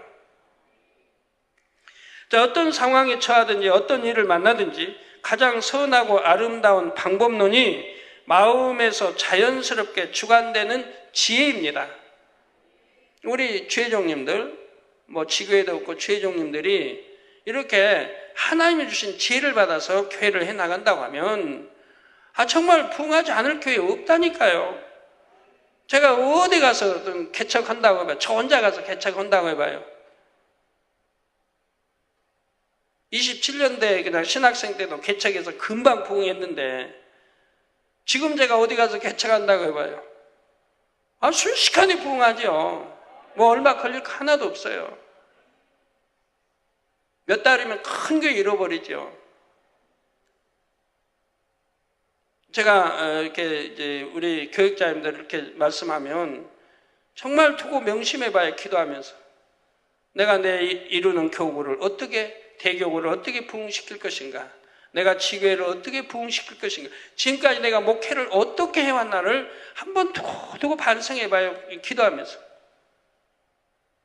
자, 어떤 상황에 처하든지 어떤 일을 만나든지 가장 선하고 아름다운 방법론이 마음에서 자연스럽게 주관되는 지혜입니다. 우리 주회종님들, 지교회도 없고 주회종님들이 이렇게 하나님이 주신 지혜를 받아서 교회를 해나간다고 하면 정말 부흥하지 않을 교회 없다니까요. 제가 어디 가서 개척한다고 해봐요. 저 혼자 가서 개척한다고 해봐요. 27년대 그냥 신학생 때도 개척해서 금방 부흥했는데 지금 제가 어디 가서 개척한다고 해봐요. 순식간에 부흥하죠. 뭐 얼마 걸릴 거 하나도 없어요. 몇 달이면 큰 게 잃어버리죠. 제가 이렇게 이제 우리 교육자님들 이렇게 말씀하면 정말 두고 명심해봐요. 기도하면서 내가 내 이루는 교구를 어떻게 대교구를 어떻게 부흥시킬 것인가, 내가 지교회를 어떻게 부흥시킬 것인가, 지금까지 내가 목회를 어떻게 해왔나를 한번 두고 반성해봐요. 기도하면서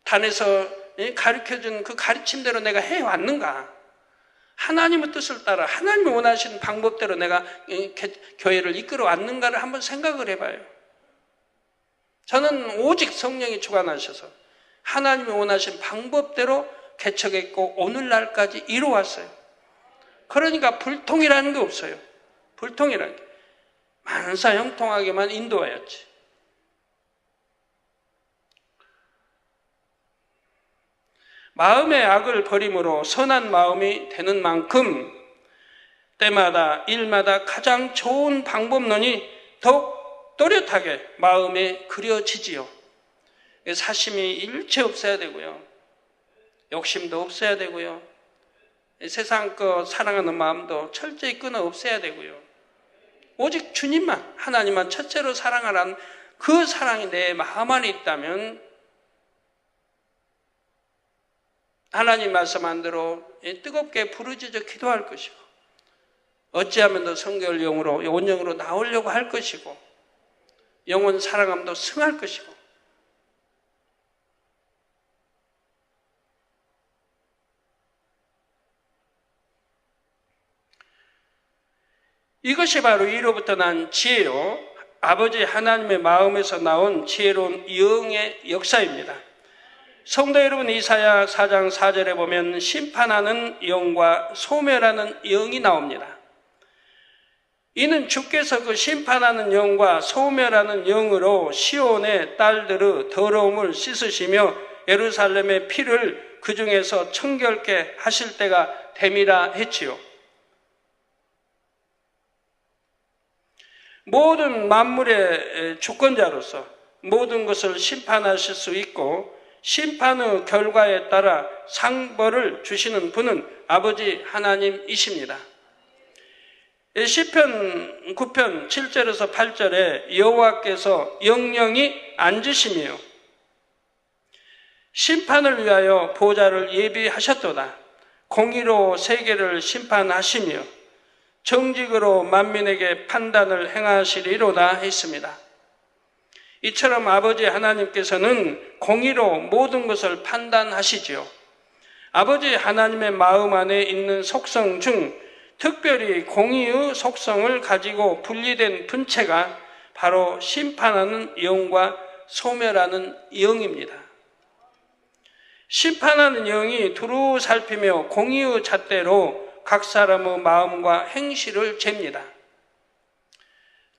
단에서 가르쳐준 그 가르침대로 내가 해왔는가, 하나님의 뜻을 따라 하나님이 원하시는 방법대로 내가 교회를 이끌어 왔는가를 한번 생각을 해봐요. 저는 오직 성령이 주관하셔서 하나님이 원하신 방법대로 개척했고 오늘날까지 이루어왔어요. 그러니까 불통이라는 게 없어요. 불통이라는 게 만사형통하게만 인도하였지. 마음의 악을 버림으로 선한 마음이 되는 만큼 때마다 일마다 가장 좋은 방법론이 더욱 또렷하게 마음에 그려지지요. 사심이 일체 없어야 되고요. 욕심도 없어야 되고요. 세상 거 사랑하는 마음도 철저히 끊어 없애야 되고요. 오직 주님만, 하나님만 첫째로 사랑하라는 그 사랑이 내 마음 안에 있다면 하나님 말씀한 대로 뜨겁게 부르짖어 기도할 것이고, 어찌하면 더 성결 영으로 온영으로 나오려고 할 것이고, 영혼 사랑함도 승할 것이고, 이것이 바로 이로부터 난 지혜요, 아버지 하나님의 마음에서 나온 지혜로운 영의 역사입니다. 성도 여러분, 이사야 4장 4절에 보면 심판하는 영과 소멸하는 영이 나옵니다. 이는 주께서 그 심판하는 영과 소멸하는 영으로 시온의 딸들의 더러움을 씻으시며 예루살렘의 피를 그 중에서 청결케 하실 때가 됨이라 했지요. 모든 만물의 주권자로서 모든 것을 심판하실 수 있고 심판의 결과에 따라 상벌을 주시는 분은 아버지 하나님이십니다. 시편 9편 7절에서 8절에 여호와께서 영영이 앉으시며 심판을 위하여 보좌를 예비하셨도다. 공의로 세계를 심판하시며 정직으로 만민에게 판단을 행하시리로다 했습니다. 이처럼 아버지 하나님께서는 공의로 모든 것을 판단하시지요. 아버지 하나님의 마음 안에 있는 속성 중 특별히 공의의 속성을 가지고 분리된 분체가 바로 심판하는 영과 소멸하는 영입니다. 심판하는 영이 두루 살피며 공의의 잣대로 각 사람의 마음과 행실을 잽니다.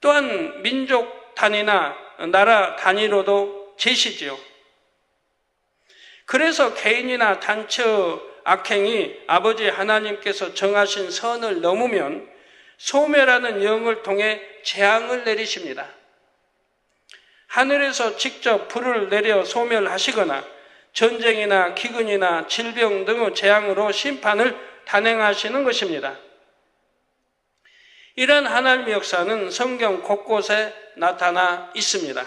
또한 민족 단위나 나라 단위로도 재시지요. 그래서 개인이나 단체의 악행이 아버지 하나님께서 정하신 선을 넘으면 소멸하는 영을 통해 재앙을 내리십니다. 하늘에서 직접 불을 내려 소멸하시거나 전쟁이나 기근이나 질병 등의 재앙으로 심판을 단행하시는 것입니다. 이러한 하나님의 역사는 성경 곳곳에 나타나 있습니다.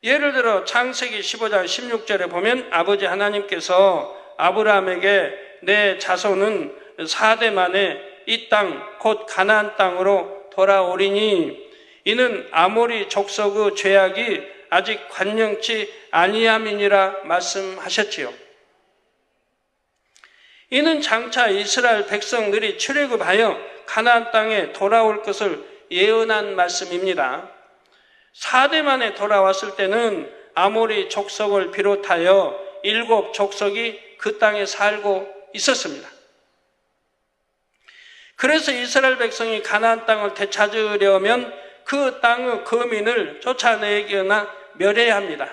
예를 들어 창세기 15장 16절에 보면 아버지 하나님께서 아브라함에게 내 자손은 4대 만에 이 땅 곧 가나안 땅으로 돌아오리니 이는 아모리 족속의 죄악이 아직 관영치 아니함이니라 말씀하셨지요. 이는 장차 이스라엘 백성들이 출애굽하여 가나안 땅에 돌아올 것을 예언한 말씀입니다. 4대 만에 돌아왔을 때는 아모리 족속을 비롯하여 7 족속이 그 땅에 살고 있었습니다. 그래서 이스라엘 백성이 가나안 땅을 되찾으려면 그 땅의 거민을 쫓아내거나 멸해야 합니다.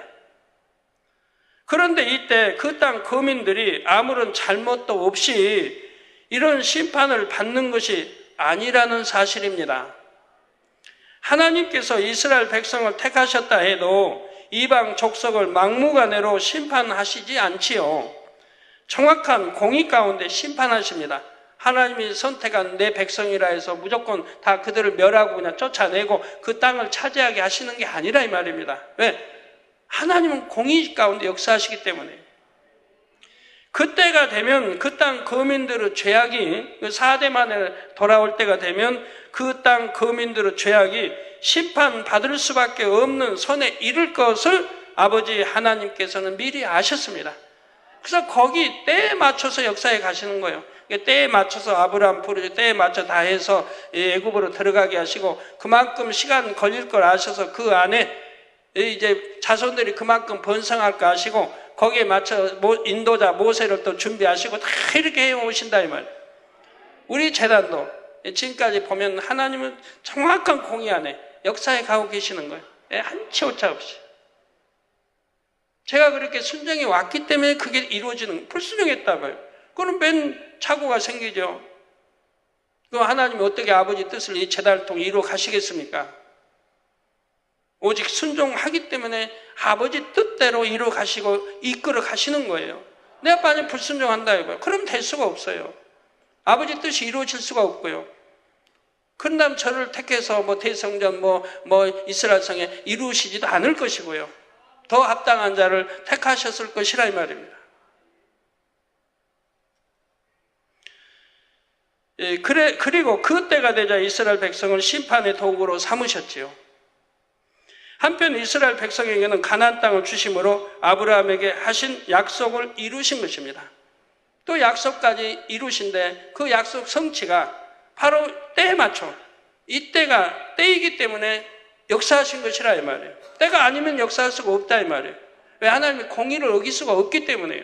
그런데 이때 그 땅 거민들이 아무런 잘못도 없이 이런 심판을 받는 것이 아니라는 사실입니다. 하나님께서 이스라엘 백성을 택하셨다 해도 이방 족속을 막무가내로 심판하시지 않지요. 정확한 공의 가운데 심판하십니다. 하나님이 선택한 내 백성이라 해서 무조건 다 그들을 멸하고 그냥 쫓아내고 그 땅을 차지하게 하시는 게 아니라 이 말입니다. 왜? 하나님은 공의 가운데 역사하시기 때문에. 그때가 되면 그 땅 거민들의 죄악이 4대 만에 돌아올 때가 되면 그 땅 거민들의 죄악이 심판받을 수밖에 없는 선에 이를 것을 아버지 하나님께서는 미리 아셨습니다. 그래서 거기 때에 맞춰서 역사에 가시는 거예요. 때에 맞춰서 아브라함 부르죠. 때에 맞춰 다 해서 애굽으로 들어가게 하시고 그만큼 시간 걸릴 걸 아셔서 그 안에 이제 자손들이 그만큼 번성할 거 아시고 거기에 맞춰 인도자 모세를 또 준비하시고 다 이렇게 해오신다 이 말. 우리 재단도 지금까지 보면 하나님은 정확한 공의 안에 역사에 가고 계시는 거예요. 한치 오차 없이. 제가 그렇게 순종해 왔기 때문에 그게 이루어지는, 불순종했다고요. 그럼 맨 착오가 생기죠. 그럼 하나님이 어떻게 아버지 뜻을 이 재단을 통해 이루어 가시겠습니까? 오직 순종하기 때문에 아버지 뜻대로 이루어 가시고 이끌어 가시는 거예요. 내가 만약 불순종한다 이거예요. 그럼 될 수가 없어요. 아버지 뜻이 이루어질 수가 없고요. 그런 다음 저를 택해서 대성전 이스라엘 성에 이루시지도 않을 것이고요. 더 합당한 자를 택하셨을 것이라 이 말입니다. 그리고 그때가 되자 이스라엘 백성을 심판의 도구로 삼으셨지요. 한편 이스라엘 백성에게는 가나안 땅을 주심으로 아브라함에게 하신 약속을 이루신 것입니다. 또 약속까지 이루신데 그 약속 성취가 바로 때에 맞춰, 이때가 때이기 때문에 역사하신 것이라 이 말이에요. 때가 아니면 역사할 수가 없다 이 말이에요. 왜? 하나님이 공의를 어길 수가 없기 때문에요.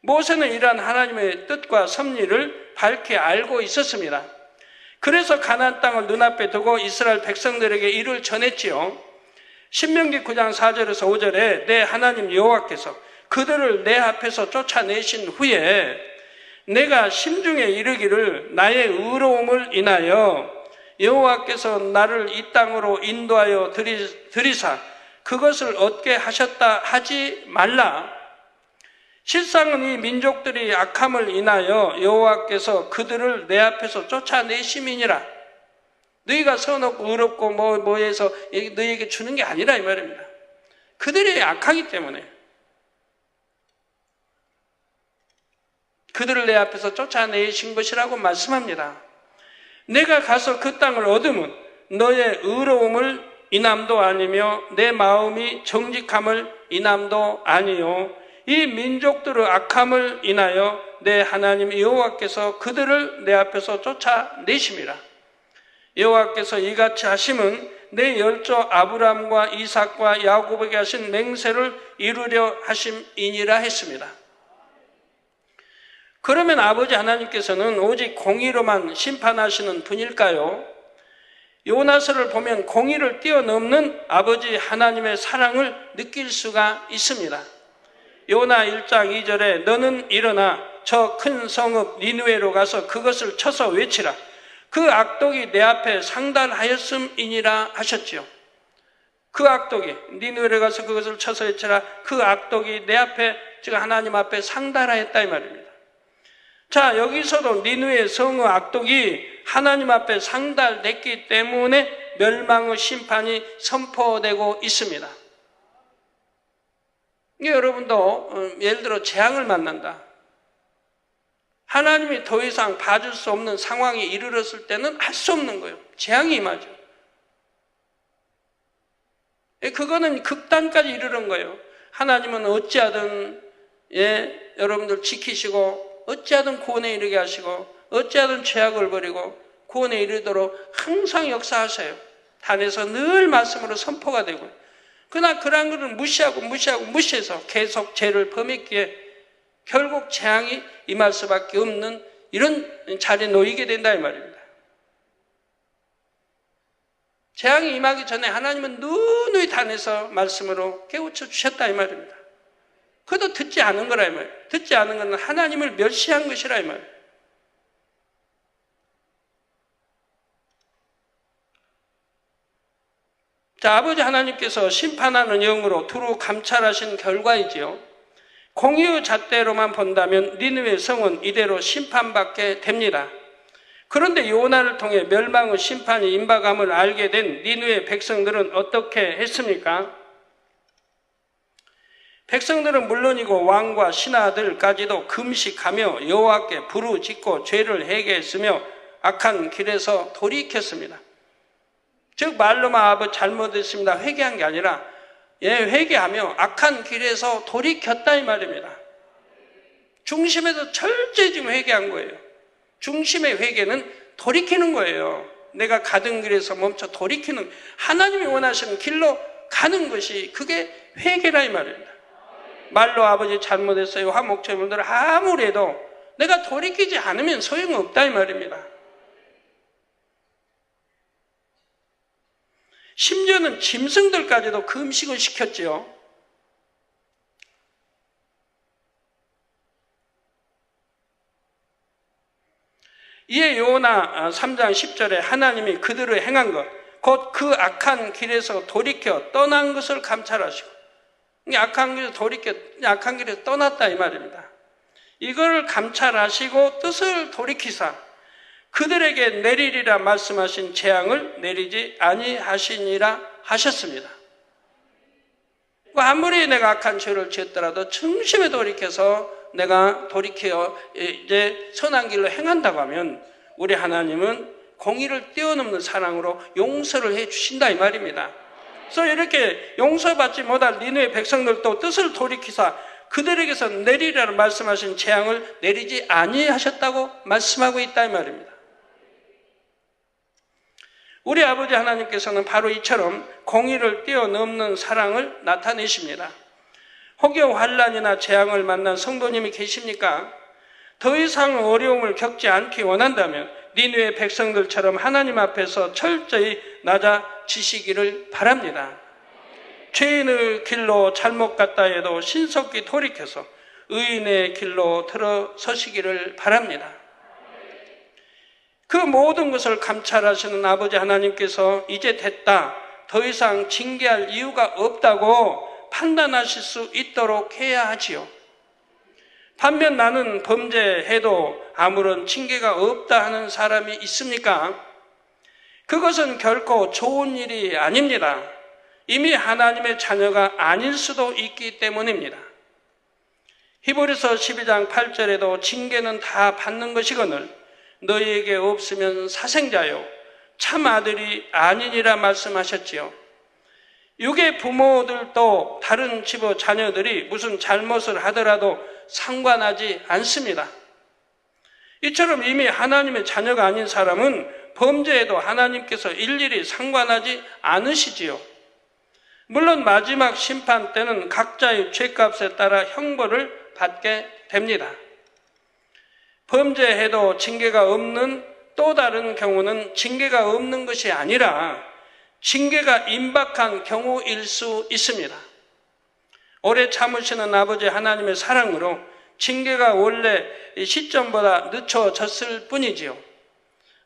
모세는 이러한 하나님의 뜻과 섭리를 밝히 알고 있었습니다. 그래서 가나안 땅을 눈앞에 두고 이스라엘 백성들에게 이를 전했지요. 신명기 9장 4절에서 5절에 내 하나님 여호와께서 그들을 내 앞에서 쫓아내신 후에 내가 심중에 이르기를 나의 의로움을 인하여 여호와께서 나를 이 땅으로 인도하여 들이사 그것을 얻게 하셨다 하지 말라. 실상은 이 민족들이 악함을 인하여 여호와께서 그들을 내 앞에서 쫓아내심이니라. 너희가 선하고 의롭고 뭐해서 너희에게 주는 게 아니라 이 말입니다. 그들이 악하기 때문에 그들을 내 앞에서 쫓아내신 것이라고 말씀합니다. 내가 가서 그 땅을 얻으면 너의 의로움을 인함도 아니며 내 마음이 정직함을 인함도 아니요 이 민족들의 악함을 인하여 내 하나님 여호와께서 그들을 내 앞에서 쫓아내심이라. 여호와께서 이같이 하심은 내 열조 아브람과 이삭과 야곱에게 하신 맹세를 이루려 하심이니라 했습니다. 그러면 아버지 하나님께서는 오직 공의로만 심판하시는 분일까요? 요나서를 보면 공의를 뛰어넘는 아버지 하나님의 사랑을 느낄 수가 있습니다. 요나 1장 2절에 너는 일어나 저 큰 성읍 니느웨로 가서 그것을 쳐서 외치라. 그 악독이 내 앞에 상달하였음이니라 하셨지요. 그 악독이 니느웨로 가서 그것을 쳐서 외치라. 그 악독이 내 앞에, 즉 하나님 앞에 상달하였다 이 말입니다. 자, 여기서도 니느웨 성의 악독이 하나님 앞에 상달됐기 때문에 멸망의 심판이 선포되고 있습니다. 여러분도 예를 들어 재앙을 만난다. 하나님이 더 이상 봐줄 수 없는 상황에 이르렀을 때는 할 수 없는 거예요. 재앙이 임하죠. 그거는 극단까지 이르는 거예요. 하나님은 어찌하든 여러분들 지키시고 어찌하든 구원에 이르게 하시고 어찌하든 죄악을 버리고 구원에 이르도록 항상 역사하세요. 단에서 늘 말씀으로 선포가 되고요. 그러나 그런 것을 무시해서 계속 죄를 범했기에 결국 재앙이 임할 수밖에 없는 이런 자리에 놓이게 된다 이 말입니다. 재앙이 임하기 전에 하나님은 누누이 단에서 말씀으로 깨우쳐 주셨다 이 말입니다. 그것도 듣지 않은 거라 이 말이에요. 듣지 않은 것은 하나님을 멸시한 것이라 이 말이에요. 자, 아버지 하나님께서 심판하는 영으로 두루 감찰하신 결과이지요. 공의의 잣대로만 본다면 니느웨 성은 이대로 심판받게 됩니다. 그런데 요나를 통해 멸망의 심판이 임박함을 알게 된 니느웨 백성들은 어떻게 했습니까? 백성들은 물론이고 왕과 신하들까지도 금식하며 여호와께 부르짖고 죄를 회개했으며 악한 길에서 돌이켰습니다. 즉 말로만 아버지 잘못했습니다 회개한 게 아니라 회개하며 악한 길에서 돌이켰다 이 말입니다. 중심에서 철저히 지금 회개한 거예요. 중심의 회개는 돌이키는 거예요. 내가 가던 길에서 멈춰 돌이키는, 하나님이 원하시는 길로 가는 것이 그게 회개라 이 말입니다. 말로 아버지 잘못했어요 화목제물들 아무래도 내가 돌이키지 않으면 소용없다 이 말입니다. 심지어는 짐승들까지도 금식을 시켰지요. 이에 요나 3장 10절에 하나님이 그들을 행한 것, 곧 그 악한 길에서 돌이켜 떠난 것을 감찰하시고, 악한 길에서 돌이켜 악한 길에서 떠났다 이 말입니다. 이걸 감찰하시고 뜻을 돌이키사 그들에게 내리리라 말씀하신 재앙을 내리지 아니하시니라 하셨습니다. 아무리 내가 악한 죄를 지었더라도 중심에 돌이켜서 내가 돌이켜 이제 선한 길로 행한다고 하면 우리 하나님은 공의를 뛰어넘는 사랑으로 용서를 해 주신다 이 말입니다. 그래서 이렇게 용서받지 못할 니느웨 백성들도 뜻을 돌이키사 그들에게서 내리라는 말씀하신 재앙을 내리지 아니하셨다고 말씀하고 있다 이 말입니다. 우리 아버지 하나님께서는 바로 이처럼 공의를 뛰어넘는 사랑을 나타내십니다. 혹여 환난이나 재앙을 만난 성도님이 계십니까? 더 이상 어려움을 겪지 않기 원한다면 니느웨 백성들처럼 하나님 앞에서 철저히 낮아지시기를 바랍니다. 죄인의 길로 잘못 갔다 해도 신속히 돌이켜서 의인의 길로 들어서시기를 바랍니다. 그 모든 것을 감찰하시는 아버지 하나님께서 이제 됐다, 더 이상 징계할 이유가 없다고 판단하실 수 있도록 해야 하지요. 반면 나는 범죄해도 아무런 징계가 없다 하는 사람이 있습니까? 그것은 결코 좋은 일이 아닙니다. 이미 하나님의 자녀가 아닐 수도 있기 때문입니다. 히브리서 12장 8절에도 징계는 다 받는 것이거늘 너희에게 없으면 사생자요 참 아들이 아니니라 말씀하셨지요. 육의 부모들도 다른 집의 자녀들이 무슨 잘못을 하더라도 상관하지 않습니다. 이처럼 이미 하나님의 자녀가 아닌 사람은 범죄에도 하나님께서 일일이 상관하지 않으시지요. 물론 마지막 심판 때는 각자의 죄값에 따라 형벌을 받게 됩니다. 범죄해도 징계가 없는 또 다른 경우는 징계가 없는 것이 아니라 징계가 임박한 경우일 수 있습니다. 오래 참으시는 아버지 하나님의 사랑으로 징계가 원래 시점보다 늦춰졌을 뿐이지요.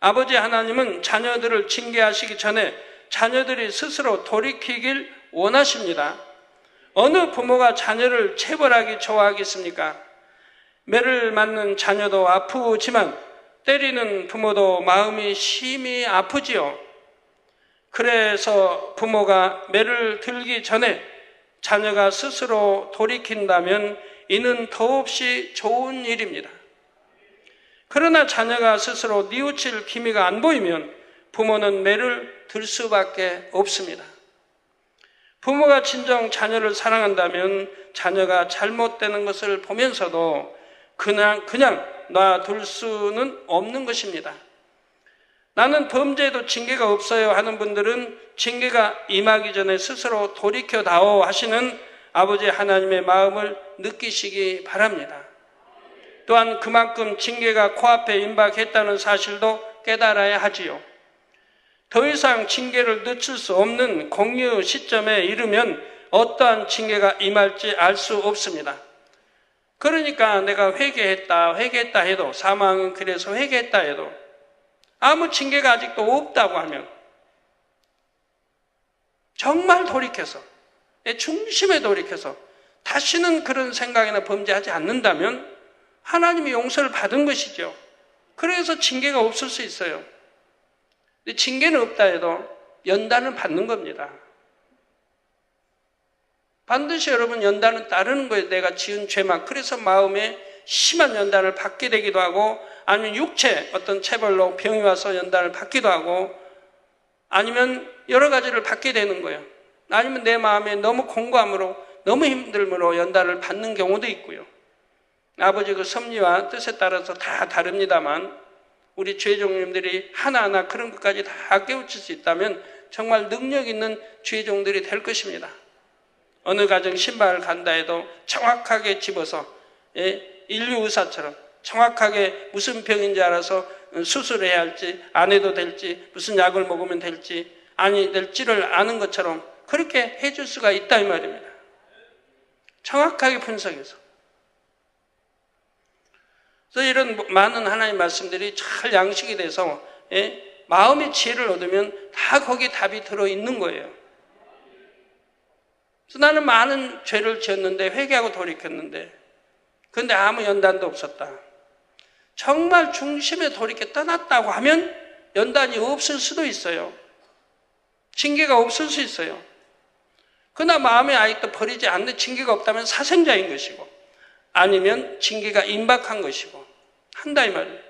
아버지 하나님은 자녀들을 징계하시기 전에 자녀들이 스스로 돌이키길 원하십니다. 어느 부모가 자녀를 체벌하기 좋아하겠습니까? 매를 맞는 자녀도 아프지만 때리는 부모도 마음이 심히 아프지요. 그래서 부모가 매를 들기 전에 자녀가 스스로 돌이킨다면 이는 더없이 좋은 일입니다. 그러나 자녀가 스스로 뉘우칠 기미가 안 보이면 부모는 매를 들 수밖에 없습니다. 부모가 진정 자녀를 사랑한다면 자녀가 잘못되는 것을 보면서도 그냥 놔둘 수는 없는 것입니다. 나는 범죄에도 징계가 없어요 하는 분들은 징계가 임하기 전에 스스로 돌이켜다오 하시는 아버지 하나님의 마음을 느끼시기 바랍니다. 또한 그만큼 징계가 코앞에 임박했다는 사실도 깨달아야 하지요. 더 이상 징계를 늦출 수 없는 공유 시점에 이르면 어떠한 징계가 임할지 알 수 없습니다. 그러니까 내가 회개했다 해도, 사망은 그래서 회개했다 해도 아무 징계가 아직도 없다고 하면 정말 돌이켜서, 중심에 돌이켜서 다시는 그런 생각이나 범죄하지 않는다면 하나님이 용서를 받은 것이죠. 그래서 징계가 없을 수 있어요. 근데 징계는 없다 해도 연단은 받는 겁니다. 반드시 여러분 연단은 따르는 거예요. 내가 지은 죄만. 그래서 마음에 심한 연단을 받게 되기도 하고, 아니면 육체 어떤 체벌로 병이 와서 연단을 받기도 하고, 아니면 여러 가지를 받게 되는 거예요. 아니면 내 마음에 너무 공고함으로, 너무 힘듦으로 연단을 받는 경우도 있고요. 아버지 그 섭리와 뜻에 따라서 다 다릅니다만, 우리 죄종님들이 하나하나 그런 것까지 다 깨우칠 수 있다면 정말 능력 있는 죄종들이 될 것입니다. 어느 가정 신방을 간다 해도 정확하게 집어서, 인류의사처럼 정확하게 무슨 병인지 알아서 수술을 해야 할지, 안 해도 될지, 무슨 약을 먹으면 될지, 아니 될지를 아는 것처럼 그렇게 해줄 수가 있다 이 말입니다. 정확하게 분석해서. 그래서 이런 많은 하나님의 말씀들이 잘 양식이 돼서 마음의 지혜를 얻으면 다 거기에 답이 들어있는 거예요. 그래서 나는 많은 죄를 지었는데, 회개하고 돌이켰는데, 그런데 아무 연단도 없었다. 정말 중심에 돌이켜 떠났다고 하면 연단이 없을 수도 있어요. 징계가 없을 수 있어요. 그러나 마음에 아직도 버리지 않는 징계가 없다면 사생자인 것이고, 아니면 징계가 임박한 것이고 한다 이 말이에요.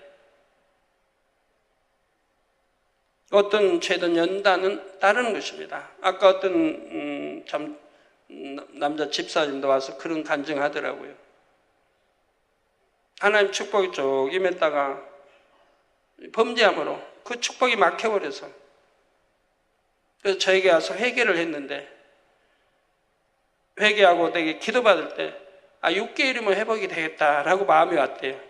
어떤 죄든 연단은 따르는 것입니다. 아까 어떤 남자 집사님도 와서 그런 간증하더라고요. 하나님 축복이 쭉 임했다가 범죄함으로 그 축복이 막혀버려서, 그래서 저에게 와서 회개를 했는데, 회개하고 내게 기도받을 때 6개월이면 회복이 되겠다라고 마음이 왔대요.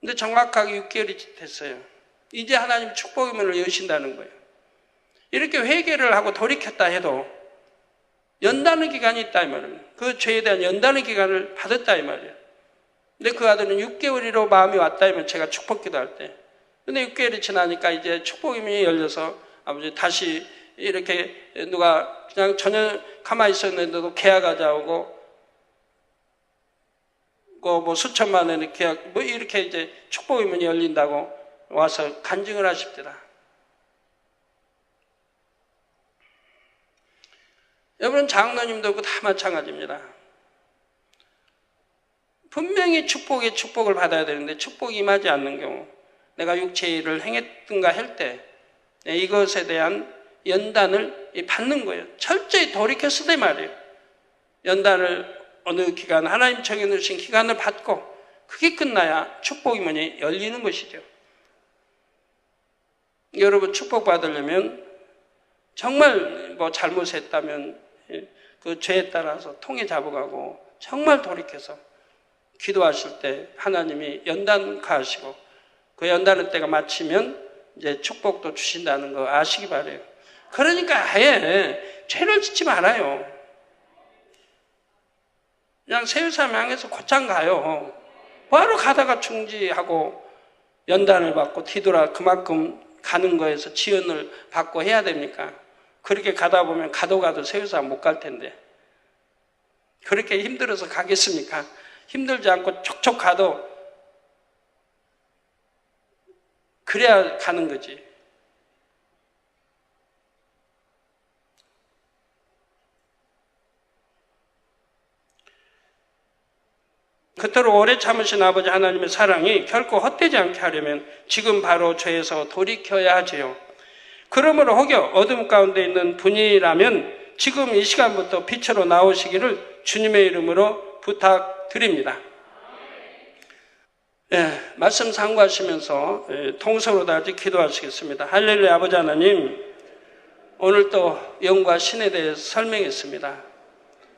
근데 정확하게 6개월이 됐어요. 이제 하나님 축복의 문을 여신다는 거예요. 이렇게 회개를 하고 돌이켰다 해도 연단의 기간이 있다 이 말이에요. 그 죄에 대한 연단의 기간을 받았다 이 말이에요. 근데 그 아들은 6개월이로 마음이 왔다 하면 제가 축복 기도할 때, 근데 6개월이 지나니까 이제 축복의 문이 열려서 아버지 다시 이렇게 누가 그냥 전혀 가만히 있었는데도 계약하자 오고, 뭐 수천만 원의 계약, 뭐 이렇게 이제 축복의 문이 열린다고 와서 간증을 하십니다. 여러분, 장로님도 다 마찬가지입니다. 분명히 축복의 축복을 받아야 되는데 축복이 임하지 않는 경우, 내가 육체의 일을 행했든가 할 때 이것에 대한 연단을 받는 거예요. 철저히 돌이켰을 때 말이에요. 연단을 어느 기간, 하나님 정해놓으신 기간을 받고 그게 끝나야 축복의 문이 열리는 것이죠. 여러분, 축복받으려면 정말 뭐 잘못했다면 그 죄에 따라서 통해 잡아가고 정말 돌이켜서 기도하실 때 하나님이 연단 가하시고, 그 연단의 때가 마치면 이제 축복도 주신다는 거 아시기 바라요. 그러니까 아예 죄를 짓지 말아요. 그냥 세우삼 향해서 곧장 가요. 바로 가다가 중지하고 연단을 받고 뒤돌아 그만큼 가는 거에서 지연을 받고 해야 됩니까? 그렇게 가다 보면 가도 세우삼 못 갈 텐데 그렇게 힘들어서 가겠습니까? 힘들지 않고 촉촉 가도 그래야 가는 거지. 그토록 오래 참으신 아버지 하나님의 사랑이 결코 헛되지 않게 하려면 지금 바로 죄에서 돌이켜야 하지요. 그러므로 혹여 어둠 가운데 있는 분이라면 지금 이 시간부터 빛으로 나오시기를 주님의 이름으로 부탁드립니다. 말씀 상고하시면서 통성으로 다 같이 기도하시겠습니다. 할렐루야. 아버지 하나님, 오늘 또 영과 신에 대해서 설명했습니다.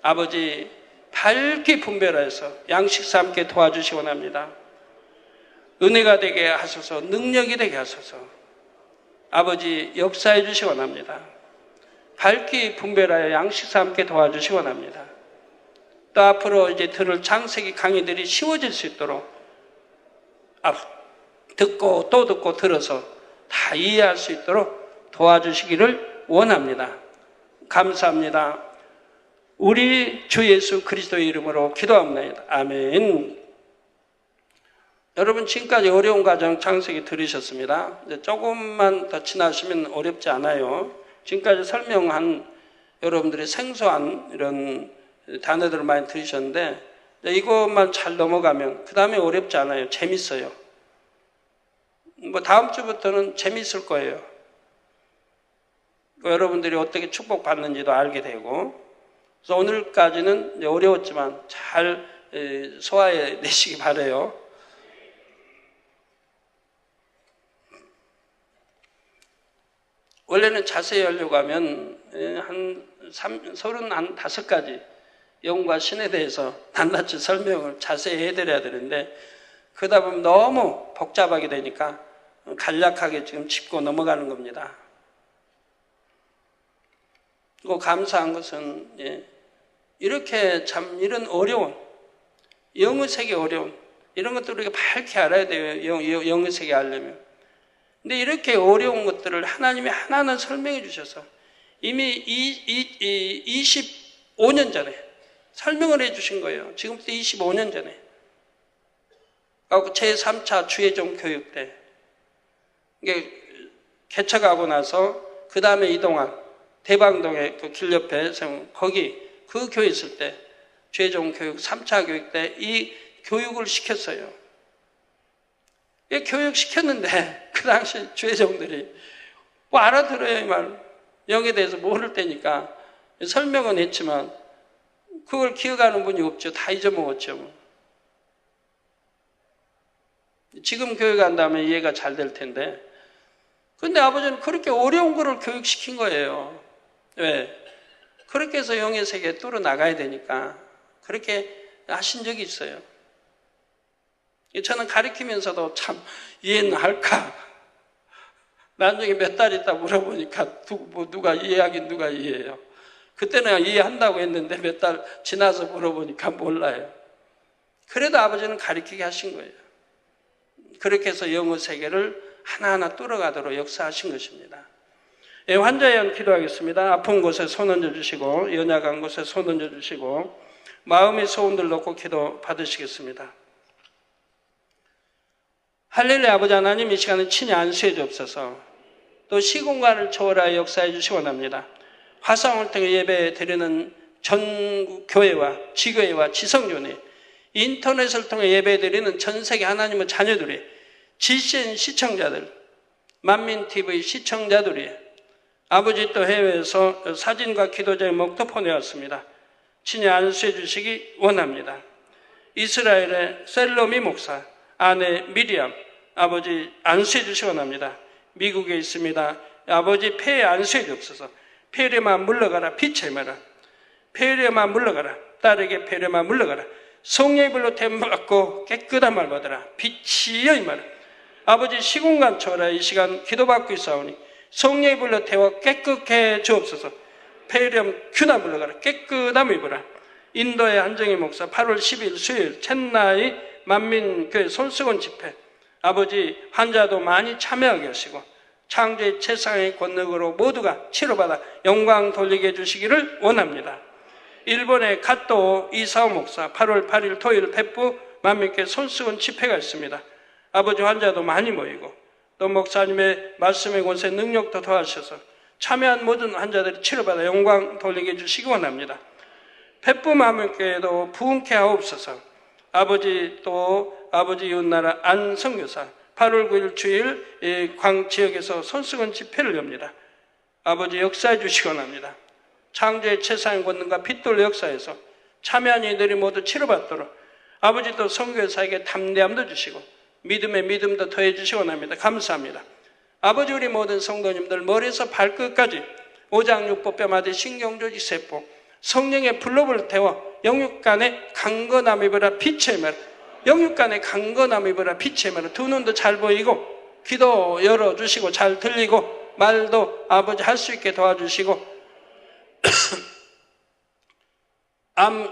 아버지, 밝게 분별하여서 양식사 함께 도와주시기 원합니다. 은혜가 되게 하소서, 능력이 되게 하소서. 아버지 역사해 주시기 원합니다. 밝게 분별하여 양식사 함께 도와주시기 원합니다. 또 앞으로 이제 들을 창세기 강의들이 쉬워질 수 있도록 듣고 또 듣고 들어서 다 이해할 수 있도록 도와주시기를 원합니다. 감사합니다. 우리 주 예수 그리스도의 이름으로 기도합니다. 아멘. 여러분 지금까지 어려운 과정 창세기 들으셨습니다. 이제 조금만 더 지나시면 어렵지 않아요. 지금까지 설명한 여러분들이 생소한 이런 단어들을 많이 들으셨는데 이것만 잘 넘어가면 그 다음에 어렵지 않아요. 재밌어요. 뭐 다음 주부터는 재밌을 거예요. 여러분들이 어떻게 축복받는지도 알게 되고, 그래서 오늘까지는 어려웠지만 잘 소화해 내시기 바라요. 원래는 자세히 하려고 하면 한 35가지 영과 신에 대해서 낱낱이 설명을 자세히 해드려야 되는데 그러다 보면 너무 복잡하게 되니까 간략하게 지금 짚고 넘어가는 겁니다. 그리고 감사한 것은 이렇게 참 이런 어려운 영의 세계 어려운 이런 것들을 우리가 밝게 알아야 돼요. 영의 세계 알려면. 근데 이렇게 어려운 것들을 하나님이 하나하나 설명해 주셔서 이미 25년 전에 설명을 해 주신 거예요. 지금부터 25년 전에. 제3차 주의종 교육 때 이게 개척하고 나서 그 다음에 이동한 대방동의 그 길 옆에 거기 그 교회 있을 때 주의종 교육 3차 교육 때 이 교육을 시켰어요. 이 교육 시켰는데 그 당시 주의종들이 뭐 알아들어요 이 말. 영에 대해서 모를 때니까 설명은 했지만 그걸 기억하는 분이 없죠. 다 잊어먹었죠. 지금 교육한다면 이해가 잘 될 텐데. 근데 아버지는 그렇게 어려운 거를 교육시킨 거예요. 왜? 그렇게 해서 영의 세계에 뚫어 나가야 되니까 그렇게 하신 적이 있어요. 저는 가르치면서도 참 이해는 할까? 나중에 몇 달 있다 물어보니까 누가 이해하긴 누가 이해해요. 그때는 이해한다고 했는데 몇 달 지나서 물어보니까 몰라요. 그래도 아버지는 가르치게 하신 거예요. 그렇게 해서 영의 세계를 하나하나 뚫어가도록 역사하신 것입니다. 환자의 연 기도하겠습니다. 아픈 곳에 손 얹어주시고 연약한 곳에 손 얹어주시고 마음의 소원들 놓고 기도 받으시겠습니다. 할렐루야. 아버지 하나님, 이 시간에 친히 안수해 주옵소서. 또 시공간을 초월하여 역사해 주시기 원합니다. 화상을 통해 예배 드리는 전 교회와 지교회와 지성전회, 인터넷을 통해 예배 드리는 전 세계 하나님의 자녀들이, GCN 시청자들, 만민TV 시청자들이 아버지 또 해외에서 사진과 기도자의 목도 보내왔습니다. 친히 안수해 주시기 원합니다. 이스라엘의 셀로미 목사, 아내 미리암, 아버지 안수해 주시기 원합니다. 미국에 있습니다. 아버지 폐에 안수해 주옵소서. 폐렴아 물러가라. 빛의 마라. 폐렴아 물러가라. 딸에게 폐렴아 물러가라. 성령의 불로 댐받고 깨끗한 말 받아라. 빛이여 이 말아. 아버지 시공간 초월하 이 시간 기도받고 있사오니 성령의 불로 태워 깨끗해 주옵소서. 폐렴 큐나 물러가라. 깨끗함을 입어라. 인도의 한정희 목사 8월 10일 수요일 첸나이 만민교회 손수건 집회, 아버지 환자도 많이 참여하게 하시고 창조의 최상의 권능으로 모두가 치료받아 영광 돌리게 해주시기를 원합니다. 일본의 갓도 이사오 목사 8월 8일 토요일 백부 만민교회 손수건 집회가 있습니다. 아버지 환자도 많이 모이고 또 목사님의 말씀의 권세 능력도 더하셔서 참여한 모든 환자들이 치료받아 영광 돌리게 해주시기 원합니다. 백부 만민교회도 부흥케 하옵소서. 아버지 또 아버지 이웃나라 안성교사 8월 9일 주일 광 지역에서 손수건 집회를 엽니다. 아버지 역사해 주시기 원합니다. 창조의 최상의 권능과 빛돌 역사에서 참여한 이들이 모두 치료받도록 아버지 또 선교사에게 담대함도 주시고 믿음의 믿음도 더해 주시기 원합니다. 감사합니다. 아버지 우리 모든 성도님들 머리에서 발끝까지 오장육부 뼈마디 신경조직 세포 성령의 불로를 태워 영육간에 강건함이 보라 빛의 매라. 영육간에 강건함이 보라 빛의 매라. 두 눈도 잘 보이고 귀도 열어주시고 잘 들리고 말도 아버지 할 수 있게 도와주시고 암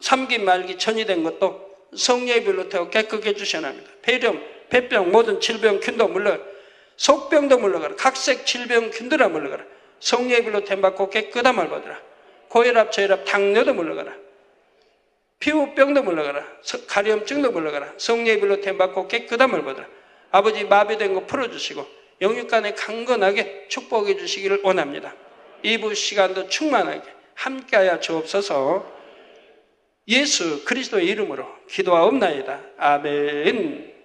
삼기 말기 전이 된 것도 성령의 불로 태워 깨끗게 해주셔야 합니다. 폐렴, 폐병, 모든 질병 균도 물러가라. 속병도 물러가라. 각색 질병 균들아 물러가라. 성령의 불로 템받고 깨끗함을 받으라. 고혈압, 저혈압, 당뇨도 물러가라. 피부병도 물러가라. 가려움증도 물러가라. 성령의 불로 템받고 깨끗함을 받으라. 아버지 마비된 거 풀어주시고 영육간에 강건하게 축복해 주시기를 원합니다. 2부 시간도 충만하게 함께하여 주옵소서. 예수 그리스도의 이름으로 기도하옵나이다. 아멘.